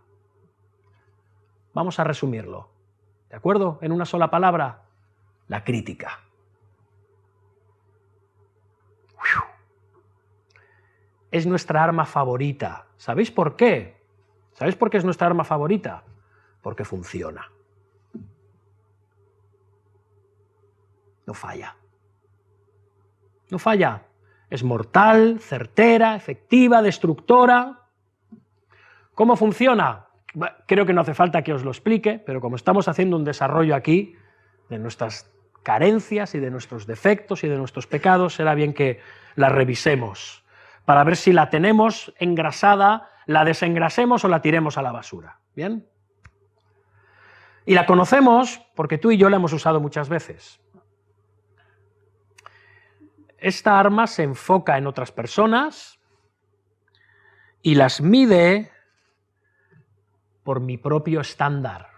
Vamos a resumirlo, ¿de acuerdo? En una sola palabra, la crítica. es nuestra arma favorita. ¿Sabéis por qué? ¿Sabéis por qué es nuestra arma favorita? Porque funciona. No falla. No falla. Es mortal, certera, efectiva, destructora. ¿Cómo funciona? Creo que no hace falta que os lo explique, pero como estamos haciendo un desarrollo aquí de nuestras carencias y de nuestros defectos y de nuestros pecados, será bien que la revisemos para ver si la tenemos engrasada, la desengrasemos o la tiremos a la basura. ¿Bien? Y la conocemos porque tú y yo la hemos usado muchas veces. Esta arma se enfoca en otras personas y las mide por mi propio estándar.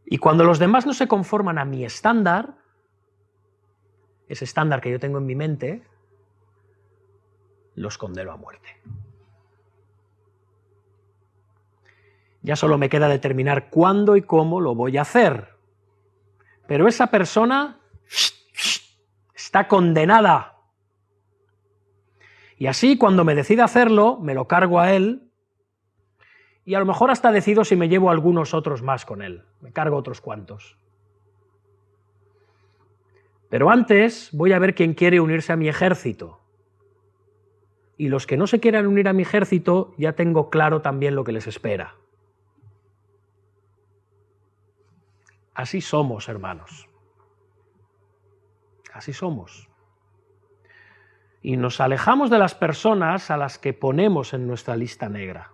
Y cuando los demás no se conforman a mi estándar, ese estándar que yo tengo en mi mente, los condeno a muerte. Ya solo me queda determinar cuándo y cómo lo voy a hacer. Pero esa persona está condenada. Y así, cuando me decida hacerlo, me lo cargo a él y a lo mejor hasta decido si me llevo algunos otros más con él. Me cargo otros cuantos. Pero antes voy a ver quién quiere unirse a mi ejército. Y los que no se quieran unir a mi ejército, ya tengo claro también lo que les espera. Así somos, hermanos. Así somos. Y nos alejamos de las personas a las que ponemos en nuestra lista negra.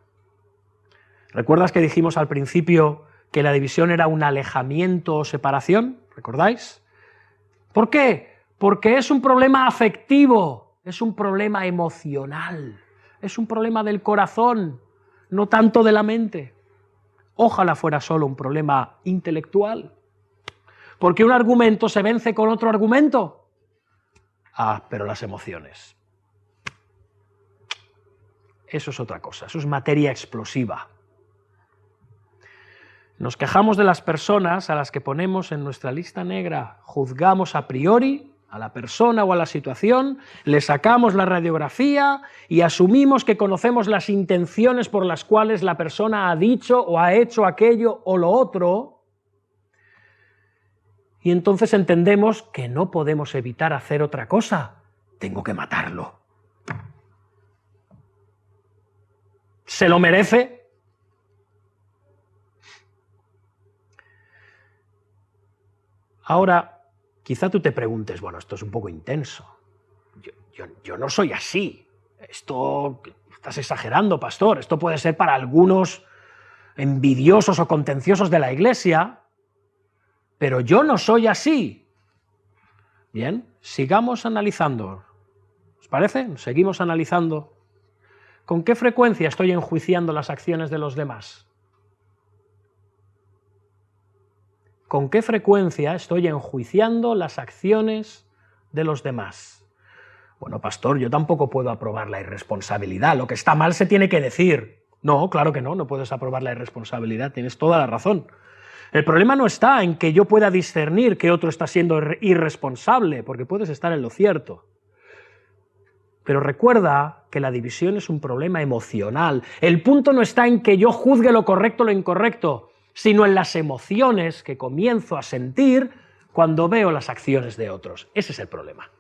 ¿Recuerdas que dijimos al principio que la división era un alejamiento o separación? ¿Recordáis? ¿Por qué? Porque es un problema afectivo, es un problema emocional, es un problema del corazón, no tanto de la mente. Ojalá fuera solo un problema intelectual. ¿Por qué un argumento se vence con otro argumento? Pero las emociones. Eso es otra cosa, eso es materia explosiva. Nos quejamos de las personas a las que ponemos en nuestra lista negra, juzgamos a priori a la persona o a la situación, le sacamos la radiografía y asumimos que conocemos las intenciones por las cuales la persona ha dicho o ha hecho aquello o lo otro, y entonces entendemos que no podemos evitar hacer otra cosa. Tengo que matarlo. ¿Se lo merece? Ahora, quizá tú te preguntes, bueno, esto es un poco intenso. Yo no soy así. Esto, estás exagerando, pastor. Esto puede ser para algunos envidiosos o contenciosos de la Iglesia, pero yo no soy así. Bien, sigamos analizando. ¿Os parece? Seguimos analizando. ¿Con qué frecuencia estoy enjuiciando las acciones de los demás? ¿Con qué frecuencia estoy enjuiciando las acciones de los demás? Bueno, pastor, yo tampoco puedo aprobar la irresponsabilidad. Lo que está mal se tiene que decir. No, claro que no, no puedes aprobar la irresponsabilidad, tienes toda la razón. El problema no está en que yo pueda discernir que otro está siendo irresponsable, porque puedes estar en lo cierto. Pero recuerda que la división es un problema emocional. El punto no está en que yo juzgue lo correcto o lo incorrecto, sino en las emociones que comienzo a sentir cuando veo las acciones de otros. Ese es el problema.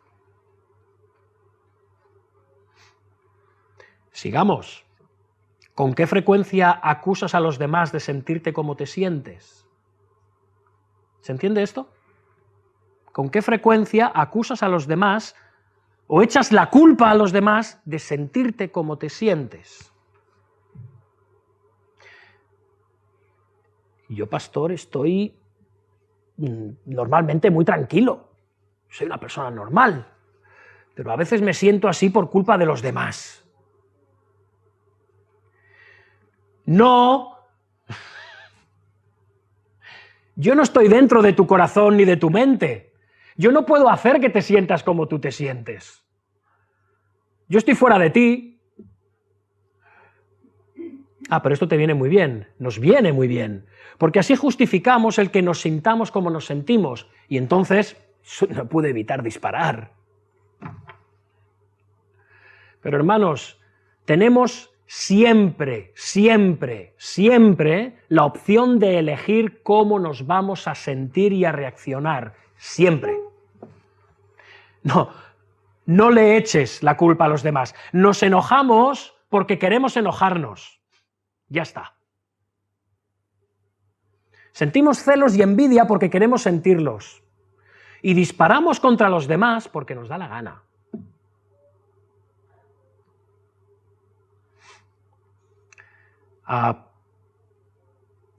Sigamos. ¿Con qué frecuencia acusas a los demás de sentirte como te sientes? ¿Se entiende esto? ¿Con qué frecuencia acusas a los demás o echas la culpa a los demás de sentirte como te sientes? Yo, pastor, estoy normalmente muy tranquilo. Soy una persona normal, pero a veces me siento así por culpa de los demás. No, yo no estoy dentro de tu corazón ni de tu mente. Yo no puedo hacer que te sientas como tú te sientes. Yo estoy fuera de ti. Pero esto te viene muy bien, nos viene muy bien, porque así justificamos el que nos sintamos como nos sentimos, y entonces no pude evitar disparar. Pero hermanos, tenemos siempre, siempre, siempre la opción de elegir cómo nos vamos a sentir y a reaccionar. Siempre. No le eches la culpa a los demás. Nos enojamos porque queremos enojarnos. Ya está. Sentimos celos y envidia porque queremos sentirlos. Y disparamos contra los demás porque nos da la gana.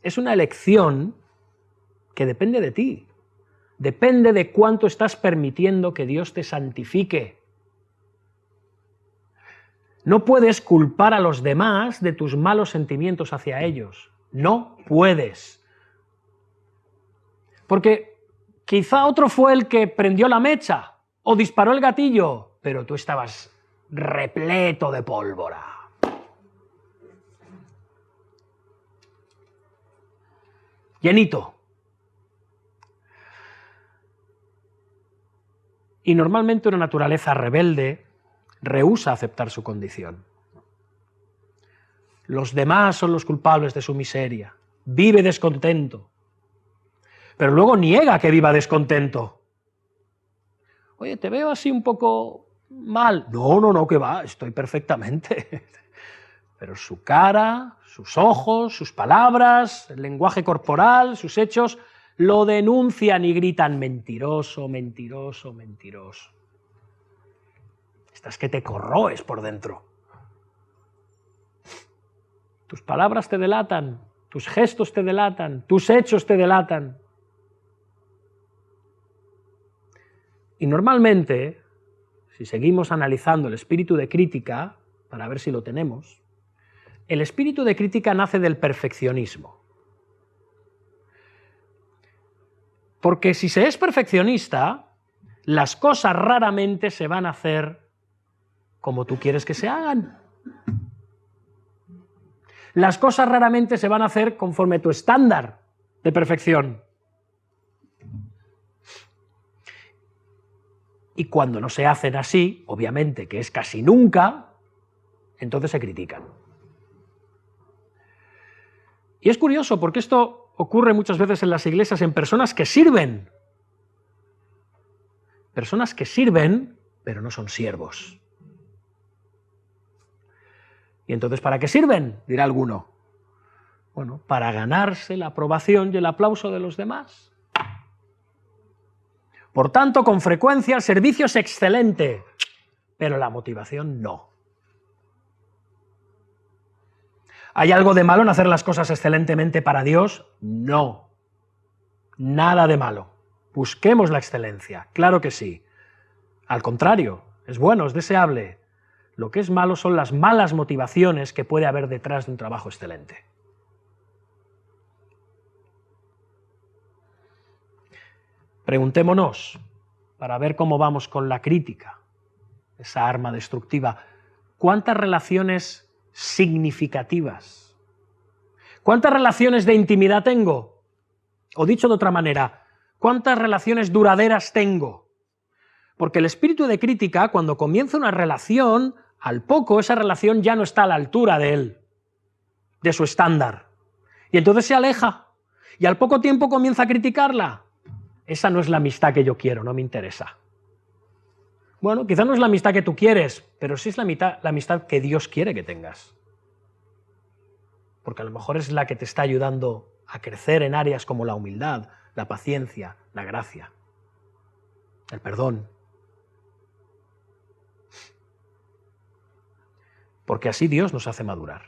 Es una elección que depende de ti. Depende de cuánto estás permitiendo que Dios te santifique. No puedes culpar a los demás de tus malos sentimientos hacia ellos. No puedes. Porque quizá otro fue el que prendió la mecha o disparó el gatillo, pero tú estabas repleto de pólvora. Llenito. Y normalmente una naturaleza rebelde rehúsa aceptar su condición. Los demás son los culpables de su miseria. Vive descontento. Pero luego niega que viva descontento. Oye, te veo así un poco mal. No, que va, estoy perfectamente. Pero su cara, sus ojos, sus palabras, el lenguaje corporal, sus hechos, lo denuncian y gritan mentiroso, mentiroso, mentiroso. Estás que te corroes por dentro. Tus palabras te delatan, tus gestos te delatan, tus hechos te delatan. Y normalmente, si seguimos analizando el espíritu de crítica, para ver si lo tenemos, el espíritu de crítica nace del perfeccionismo. Porque si se es perfeccionista, las cosas raramente se van a hacer como tú quieres que se hagan. Las cosas raramente se van a hacer conforme tu estándar de perfección. Y cuando no se hacen así, obviamente que es casi nunca, entonces se critican. Y es curioso porque esto ocurre muchas veces en las iglesias en personas que sirven. Personas que sirven, pero no son siervos. ¿Y entonces para qué sirven? Dirá alguno. Bueno, para ganarse la aprobación y el aplauso de los demás. Por tanto, con frecuencia el servicio es excelente, pero la motivación no. ¿Hay algo de malo en hacer las cosas excelentemente para Dios? No. Nada de malo. Busquemos la excelencia, claro que sí. Al contrario, es bueno, es deseable. Lo que es malo son las malas motivaciones que puede haber detrás de un trabajo excelente. Preguntémonos, para ver cómo vamos con la crítica, esa arma destructiva, ¿cuántas relaciones significativas? ¿Cuántas relaciones de intimidad tengo? O dicho de otra manera, ¿cuántas relaciones duraderas tengo? Porque el espíritu de crítica, cuando comienza una relación, al poco esa relación ya no está a la altura de él, de su estándar. Y entonces se aleja, y al poco tiempo comienza a criticarla. Esa no es la amistad que yo quiero, no me interesa. Bueno, quizá no es la amistad que tú quieres, pero sí es la amistad que Dios quiere que tengas. Porque a lo mejor es la que te está ayudando a crecer en áreas como la humildad, la paciencia, la gracia, el perdón. Porque así Dios nos hace madurar.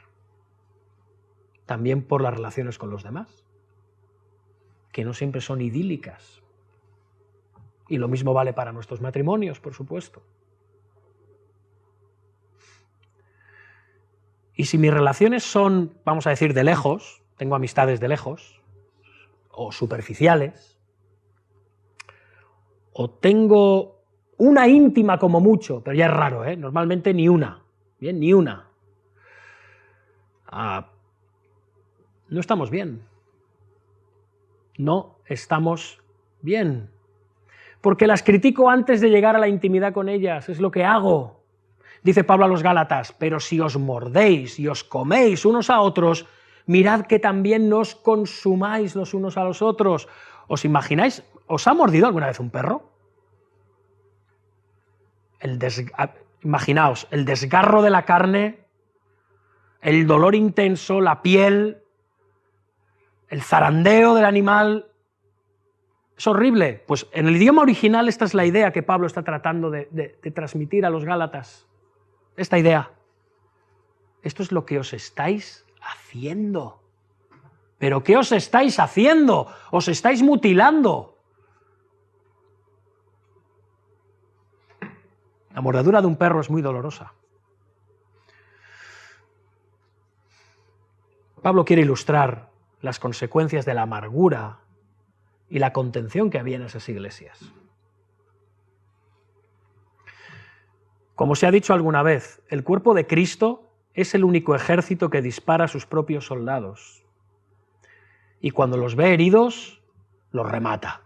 También por las relaciones con los demás, que no siempre son idílicas. Y lo mismo vale para nuestros matrimonios, por supuesto. Y si mis relaciones son, vamos a decir, de lejos, tengo amistades de lejos, o superficiales, o tengo una íntima como mucho, pero ya es raro, normalmente ni una, bien, ni una. No estamos bien. No estamos bien. Porque las critico antes de llegar a la intimidad con ellas, es lo que hago. Dice Pablo a los Gálatas, pero si os mordéis y os coméis unos a otros, mirad que también no os consumáis los unos a los otros. ¿Os imagináis? ¿Os ha mordido alguna vez un perro? Imaginaos, el desgarro de la carne, el dolor intenso, la piel, el zarandeo del animal. Es horrible. Pues en el idioma original esta es la idea que Pablo está tratando de transmitir a los Gálatas. Esta idea. Esto es lo que os estáis haciendo. ¿Pero qué os estáis haciendo? Os estáis mutilando. La mordedura de un perro es muy dolorosa. Pablo quiere ilustrar las consecuencias de la amargura y la contención que había en esas iglesias. Como se ha dicho alguna vez, el cuerpo de Cristo es el único ejército que dispara a sus propios soldados. Y cuando los ve heridos, los remata.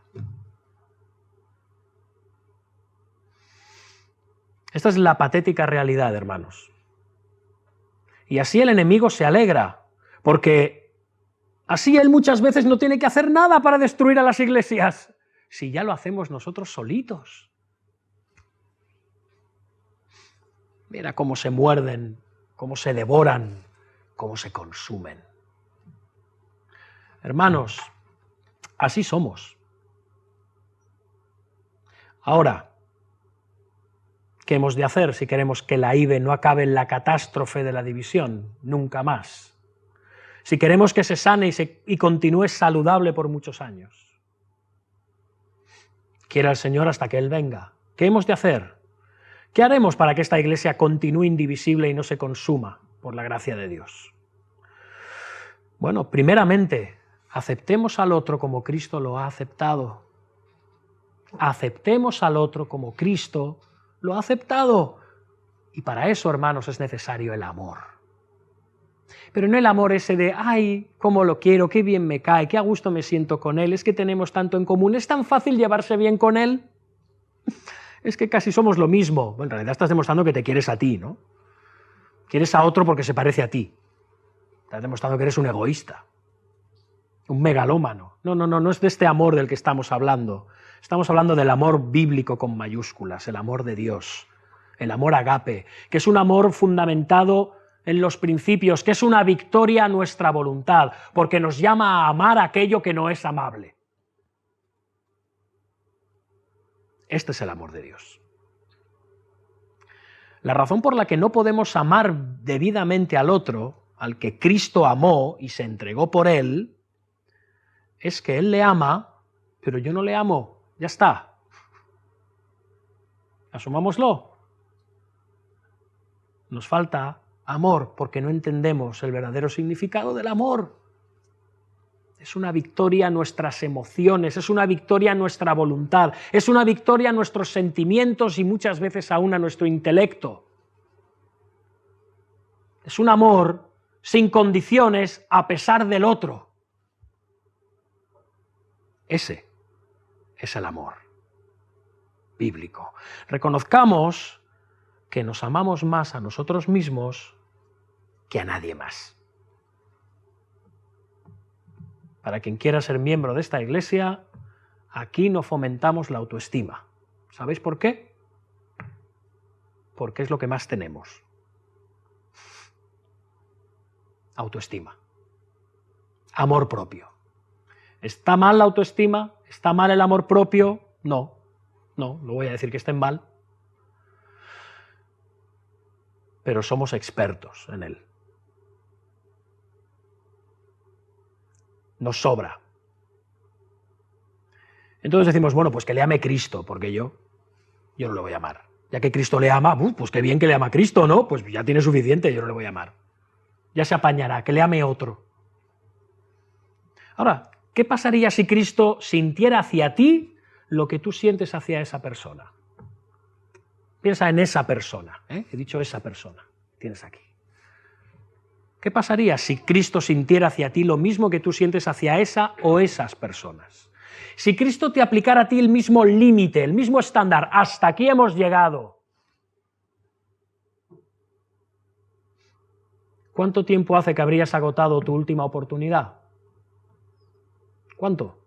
Esta es la patética realidad, hermanos. Y así el enemigo se alegra, porque así él muchas veces no tiene que hacer nada para destruir a las iglesias, si ya lo hacemos nosotros solitos. Mira cómo se muerden, cómo se devoran, cómo se consumen. Hermanos, así somos. Ahora, ¿qué hemos de hacer si queremos que la IBE no acabe en la catástrofe de la división? Nunca más. Si queremos que se sane y continúe saludable por muchos años. Quiera el Señor hasta que Él venga. ¿Qué hemos de hacer? ¿Qué haremos para que esta iglesia continúe indivisible y no se consuma por la gracia de Dios? Bueno, primeramente, aceptemos al otro como Cristo lo ha aceptado. Aceptemos al otro como Cristo lo ha aceptado. Y para eso, hermanos, es necesario el amor. Pero no el amor ese de, ay, cómo lo quiero, qué bien me cae, qué a gusto me siento con él, es que tenemos tanto en común, es tan fácil llevarse bien con él. Es que casi somos lo mismo. Bueno, en realidad estás demostrando que te quieres a ti, ¿no? Quieres a otro porque se parece a ti. Estás demostrando que eres un egoísta, un megalómano. No es de este amor del que estamos hablando. Estamos hablando del amor bíblico con mayúsculas, el amor de Dios, el amor agape, que es un amor fundamentado en los principios, que es una victoria a nuestra voluntad, porque nos llama a amar aquello que no es amable. Este es el amor de Dios. La razón por la que no podemos amar debidamente al otro, al que Cristo amó y se entregó por él, es que Él le ama, pero yo no le amo. Ya está. Asumámoslo. Nos falta amor porque no entendemos el verdadero significado del amor. Es una victoria a nuestras emociones, es una victoria a nuestra voluntad, es una victoria a nuestros sentimientos y muchas veces aún a nuestro intelecto. Es un amor sin condiciones a pesar del otro. Ese es el amor bíblico. Reconozcamos que nos amamos más a nosotros mismos que a nadie más. Para quien quiera ser miembro de esta iglesia, aquí no fomentamos la autoestima. ¿Sabéis por qué? Porque es lo que más tenemos. Autoestima. Amor propio. ¿Está mal la autoestima? ¿Está mal el amor propio? No, no voy a decir que estén mal. Pero somos expertos en él. Nos sobra. Entonces decimos, bueno, pues que le ame Cristo, porque yo no le voy a amar. Ya que Cristo le ama, pues qué bien que le ama a Cristo, ¿no? Pues ya tiene suficiente, yo no le voy a amar. Ya se apañará, que le ame otro. Ahora, ¿qué pasaría si Cristo sintiera hacia ti lo que tú sientes hacia esa persona? Piensa en esa persona, ¿eh? He dicho esa persona, tienes aquí. ¿Qué pasaría si Cristo sintiera hacia ti lo mismo que tú sientes hacia esa o esas personas? Si Cristo te aplicara a ti el mismo límite, el mismo estándar, hasta aquí hemos llegado. ¿Cuánto tiempo hace que habrías agotado tu última oportunidad? ¿Cuánto?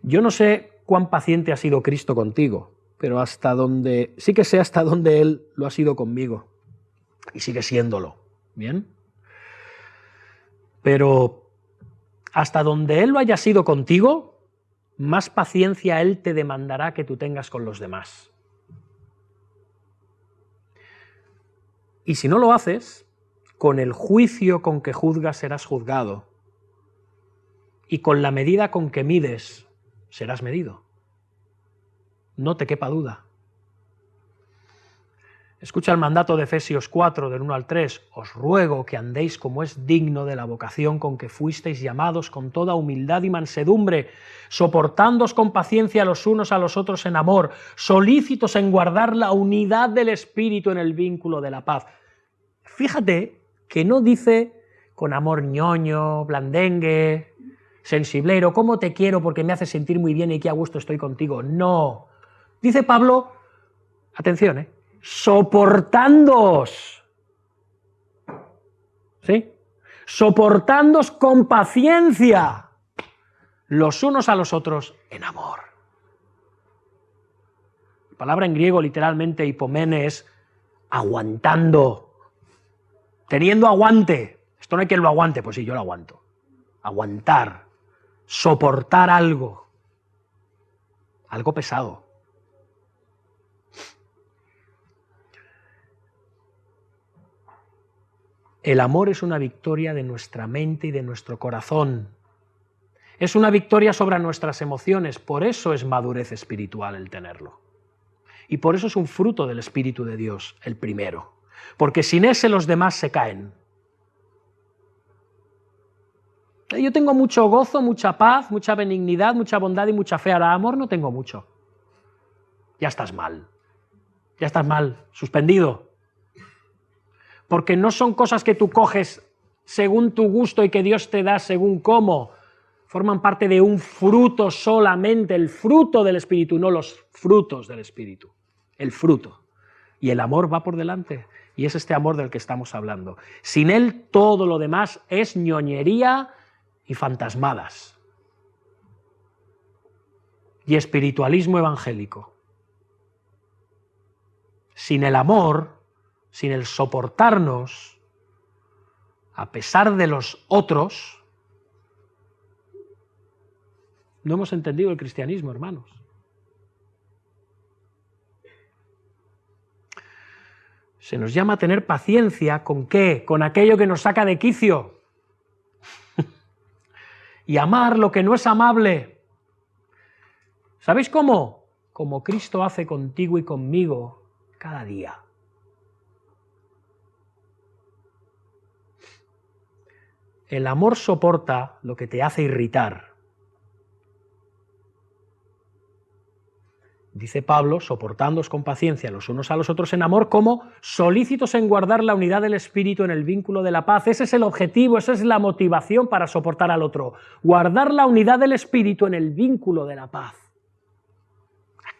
Yo no sé cuán paciente ha sido Cristo contigo, pero sí que sé hasta dónde Él lo ha sido conmigo, y sigue siéndolo, ¿bien? Pero hasta donde Él lo haya sido contigo, más paciencia Él te demandará que tú tengas con los demás. Y si no lo haces, con el juicio con que juzgas serás juzgado, y con la medida con que mides serás medido. No te quepa duda. Escucha el mandato de Efesios 4, del 1 al 3. Os ruego que andéis como es digno de la vocación con que fuisteis llamados, con toda humildad y mansedumbre, soportándoos con paciencia los unos a los otros en amor, solícitos en guardar la unidad del Espíritu en el vínculo de la paz. Fíjate que no dice con amor ñoño, blandengue, sensiblero, cómo te quiero porque me hace sentir muy bien y qué a gusto estoy contigo. No. Dice Pablo, atención, soportándoos. ¿Sí? Soportándoos con paciencia los unos a los otros en amor. La palabra en griego literalmente hipomene es aguantando, teniendo aguante. Esto no hay quien lo aguante, pues sí, yo lo aguanto. Aguantar, soportar algo pesado. El amor es una victoria de nuestra mente y de nuestro corazón. Es una victoria sobre nuestras emociones, por eso es madurez espiritual el tenerlo. Y por eso es un fruto del Espíritu de Dios, el primero. Porque sin ese los demás se caen. Yo tengo mucho gozo, mucha paz, mucha benignidad, mucha bondad y mucha fe. Ahora, amor no tengo mucho. Ya estás mal. Ya estás mal, suspendido. Porque no son cosas que tú coges según tu gusto y que Dios te da según cómo. Forman parte de un fruto solamente, el fruto del Espíritu, no los frutos del Espíritu. El fruto. Y el amor va por delante. Y es este amor del que estamos hablando. Sin él todo lo demás es ñoñería y fantasmadas. Y espiritualismo evangélico. Sin el amor, sin el soportarnos, a pesar de los otros, no hemos entendido el cristianismo, hermanos. Se nos llama a tener paciencia, ¿con qué? Con aquello que nos saca de quicio. Y amar lo que no es amable. ¿Sabéis cómo? Como Cristo hace contigo y conmigo cada día. El amor soporta lo que te hace irritar. Dice Pablo, soportándoos con paciencia los unos a los otros en amor, como solícitos en guardar la unidad del Espíritu en el vínculo de la paz. Ese es el objetivo, esa es la motivación para soportar al otro. Guardar la unidad del Espíritu en el vínculo de la paz.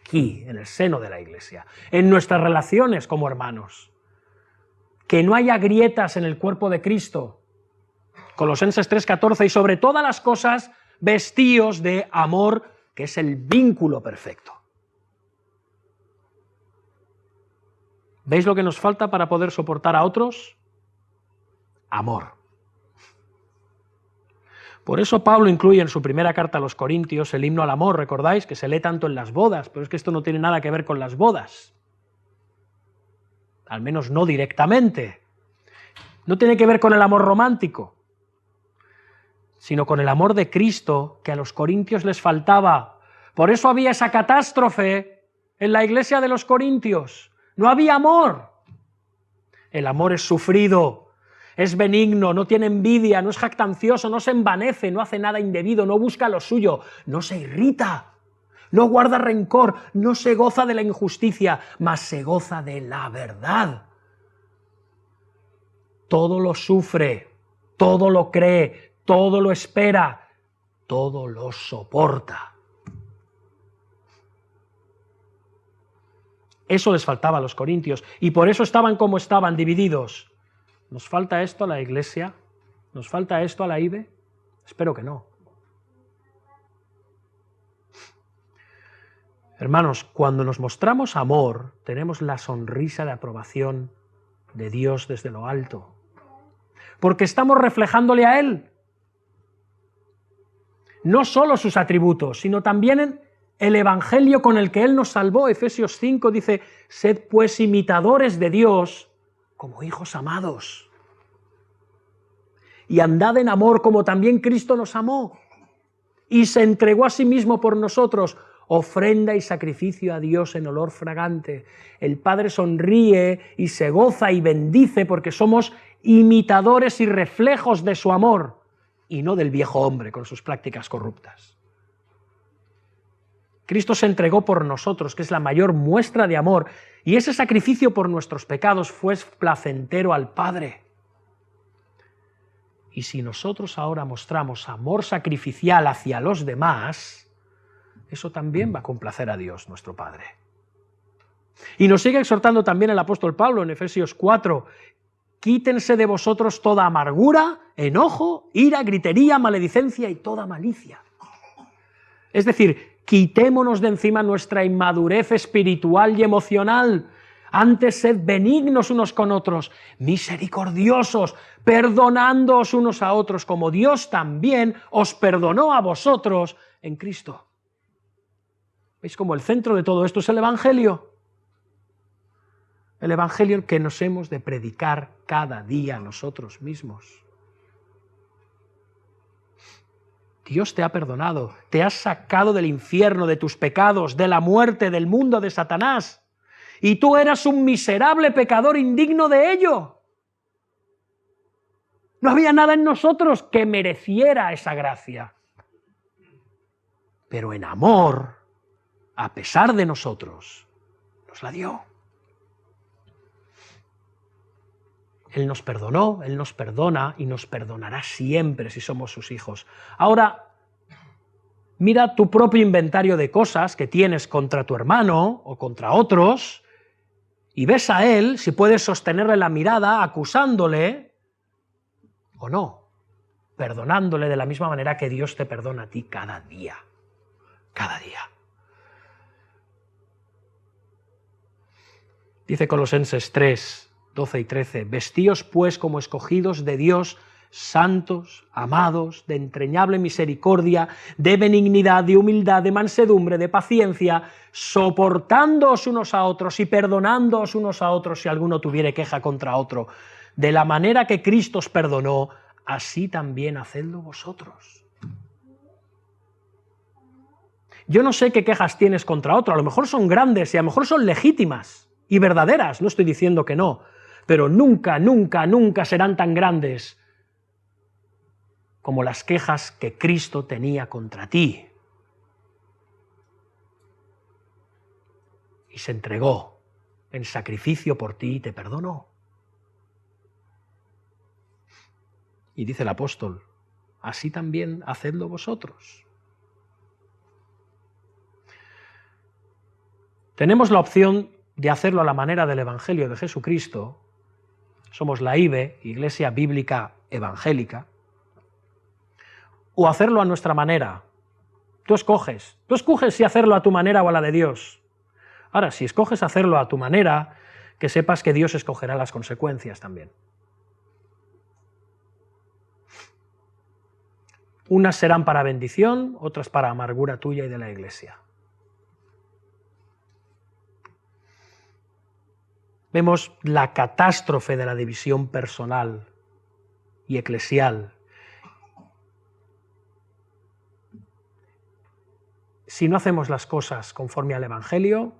Aquí, en el seno de la Iglesia, en nuestras relaciones como hermanos. Que no haya grietas en el cuerpo de Cristo. Colosenses 3:14, y sobre todas las cosas, vestíos de amor, que es el vínculo perfecto. ¿Veis lo que nos falta para poder soportar a otros? Amor. Por eso Pablo incluye en su primera carta a los Corintios el himno al amor, ¿recordáis? Que se lee tanto en las bodas, pero es que esto no tiene nada que ver con las bodas. Al menos no directamente. No tiene que ver con el amor romántico, sino con el amor de Cristo que a los corintios les faltaba. Por eso había esa catástrofe en la iglesia de los corintios. No había amor. El amor es sufrido, es benigno, no tiene envidia, no es jactancioso, no se envanece, no hace nada indebido, no busca lo suyo, no se irrita, no guarda rencor, no se goza de la injusticia, mas se goza de la verdad. Todo lo sufre, todo lo cree, todo lo espera, todo lo soporta. Eso les faltaba a los corintios, y por eso estaban como estaban, divididos. ¿Nos falta esto a la Iglesia? ¿Nos falta esto a la IBE? Espero que no. Hermanos, cuando nos mostramos amor, tenemos la sonrisa de aprobación de Dios desde lo alto, porque estamos reflejándole a Él. No solo sus atributos, sino también el Evangelio con el que Él nos salvó. Efesios 5 dice, sed pues imitadores de Dios como hijos amados, y andad en amor como también Cristo nos amó, y se entregó a sí mismo por nosotros, ofrenda y sacrificio a Dios en olor fragante. El Padre sonríe y se goza y bendice porque somos imitadores y reflejos de su amor, y no del viejo hombre con sus prácticas corruptas. Cristo se entregó por nosotros, que es la mayor muestra de amor, y ese sacrificio por nuestros pecados fue placentero al Padre. Y si nosotros ahora mostramos amor sacrificial hacia los demás, eso también va a complacer a Dios, nuestro Padre. Y nos sigue exhortando también el apóstol Pablo en Efesios 4, quítense de vosotros toda amargura, enojo, ira, gritería, maledicencia y toda malicia. Es decir, quitémonos de encima nuestra inmadurez espiritual y emocional. Antes sed benignos unos con otros, misericordiosos, perdonándoos unos a otros, como Dios también os perdonó a vosotros en Cristo. ¿Veis cómo el centro de todo esto es el Evangelio? El Evangelio que nos hemos de predicar cada día nosotros mismos. Dios te ha perdonado, te has sacado del infierno, de tus pecados, de la muerte, del mundo de Satanás. Y tú eras un miserable pecador indigno de ello. No había nada en nosotros que mereciera esa gracia. Pero en amor, a pesar de nosotros, nos la dio. Él nos perdonó, Él nos perdona y nos perdonará siempre si somos sus hijos. Ahora, mira tu propio inventario de cosas que tienes contra tu hermano o contra otros y ves a él si puedes sostenerle la mirada acusándole o no, perdonándole de la misma manera que Dios te perdona a ti cada día. Cada día. Dice Colosenses 3, 12 y 13, vestíos pues como escogidos de Dios, santos, amados, de entrañable misericordia, de benignidad, de humildad, de mansedumbre, de paciencia, soportándoos unos a otros y perdonándoos unos a otros si alguno tuviere queja contra otro. De la manera que Cristo os perdonó, así también hacedlo vosotros. Yo no sé qué quejas tienes contra otro, a lo mejor son grandes y a lo mejor son legítimas y verdaderas, no estoy diciendo que no, pero nunca, nunca, nunca serán tan grandes como las quejas que Cristo tenía contra ti. Y se entregó en sacrificio por ti y te perdonó. Y dice el apóstol, así también hacedlo vosotros. Tenemos la opción de hacerlo a la manera del Evangelio de Jesucristo. Somos la IBE, Iglesia Bíblica Evangélica. O hacerlo a nuestra manera. Tú escoges si hacerlo a tu manera o a la de Dios. Ahora, si escoges hacerlo a tu manera, que sepas que Dios escogerá las consecuencias también. Unas serán para bendición, otras para amargura tuya y de la Iglesia. Vemos la catástrofe de la división personal y eclesial. Si no hacemos las cosas conforme al Evangelio,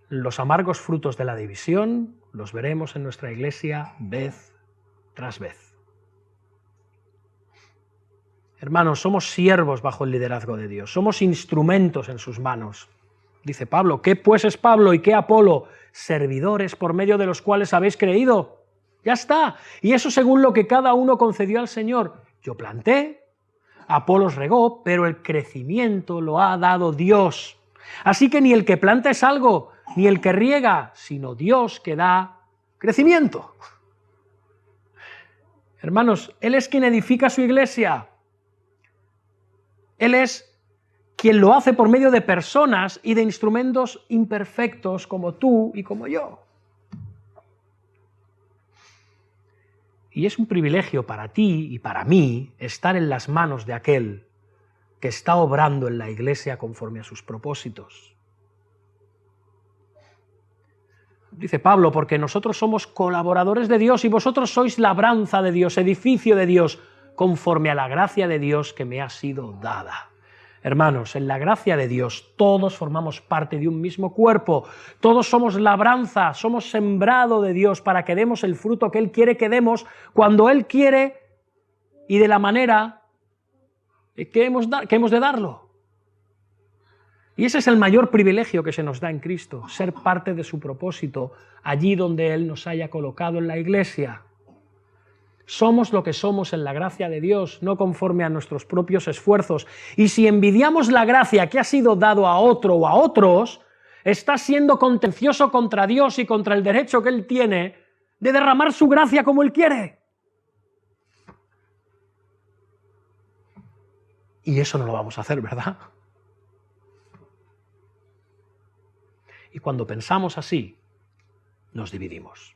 los amargos frutos de la división los veremos en nuestra Iglesia vez tras vez. Hermanos, somos siervos bajo el liderazgo de Dios, somos instrumentos en sus manos. Dice Pablo, ¿qué pues es Pablo y qué Apolo? Servidores por medio de los cuales habéis creído. Ya está. Y eso según lo que cada uno concedió al Señor. Yo planté, Apolos regó, pero el crecimiento lo ha dado Dios. Así que ni el que planta es algo, ni el que riega, sino Dios que da crecimiento. Hermanos, Él es quien edifica su iglesia. Él es quien lo hace por medio de personas y de instrumentos imperfectos como tú y como yo. Y es un privilegio para ti y para mí estar en las manos de aquel que está obrando en la iglesia conforme a sus propósitos. Dice Pablo, porque nosotros somos colaboradores de Dios y vosotros sois labranza de Dios, edificio de Dios, conforme a la gracia de Dios que me ha sido dada. Hermanos, en la gracia de Dios todos formamos parte de un mismo cuerpo, todos somos labranza, somos sembrado de Dios para que demos el fruto que Él quiere que demos cuando Él quiere y de la manera que hemos de darlo. Y ese es el mayor privilegio que se nos da en Cristo, ser parte de su propósito, allí donde Él nos haya colocado en la iglesia. Somos lo que somos en la gracia de Dios, no conforme a nuestros propios esfuerzos. Y si envidiamos la gracia que ha sido dado a otro o a otros, está siendo contencioso contra Dios y contra el derecho que Él tiene de derramar su gracia como Él quiere. Y eso no lo vamos a hacer, ¿verdad? Y cuando pensamos así, nos dividimos.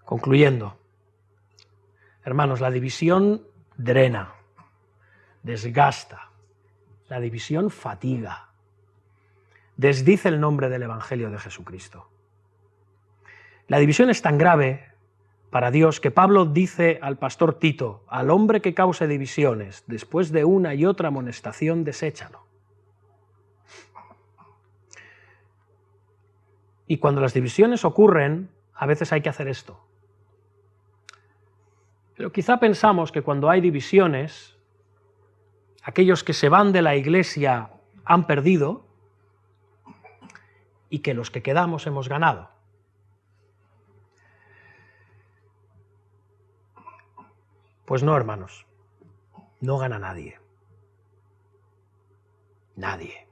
Concluyendo, hermanos, la división drena, desgasta, la división fatiga, desdice el nombre del Evangelio de Jesucristo. La división es tan grave para Dios que Pablo dice al pastor Tito, al hombre que cause divisiones, después de una y otra amonestación, deséchalo. Y cuando las divisiones ocurren, a veces hay que hacer esto. Pero quizá pensamos que cuando hay divisiones, aquellos que se van de la iglesia han perdido y que los que quedamos hemos ganado. Pues no, hermanos, no gana nadie. Nadie.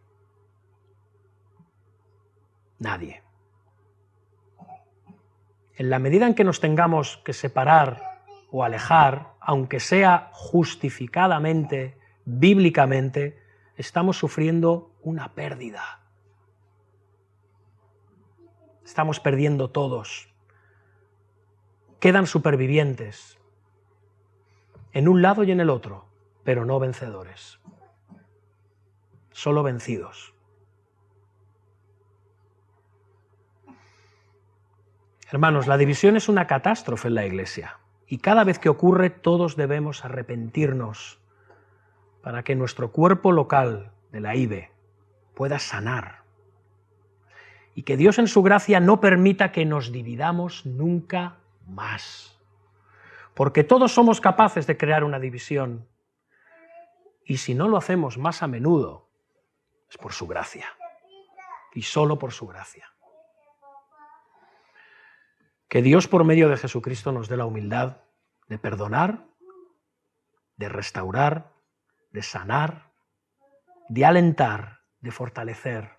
Nadie. En la medida en que nos tengamos que separar o alejar, aunque sea justificadamente, bíblicamente, estamos sufriendo una pérdida. Estamos perdiendo todos. Quedan supervivientes, en un lado y en el otro, pero no vencedores. Solo vencidos. Hermanos, la división es una catástrofe en la iglesia y cada vez que ocurre todos debemos arrepentirnos para que nuestro cuerpo local de la IBE pueda sanar y que Dios en su gracia no permita que nos dividamos nunca más. Porque todos somos capaces de crear una división y si no lo hacemos más a menudo es por su gracia y solo por su gracia. Que Dios por medio de Jesucristo nos dé la humildad de perdonar, de restaurar, de sanar, de alentar, de fortalecer,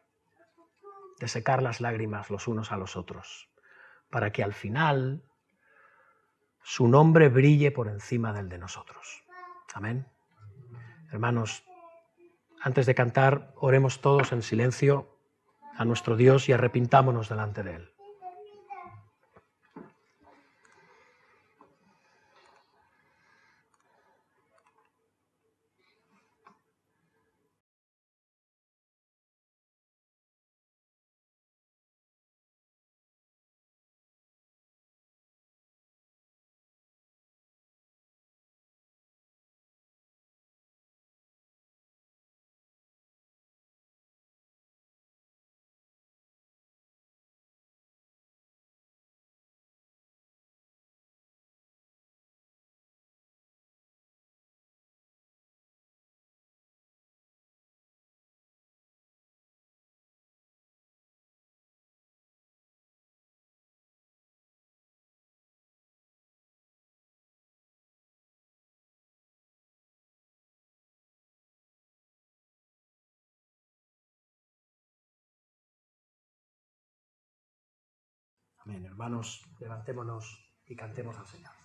de secar las lágrimas los unos a los otros, para que al final su nombre brille por encima del de nosotros. Amén. Hermanos, antes de cantar, oremos todos en silencio a nuestro Dios y arrepintámonos delante de Él. Amén. Hermanos, levantémonos y cantemos al Señor.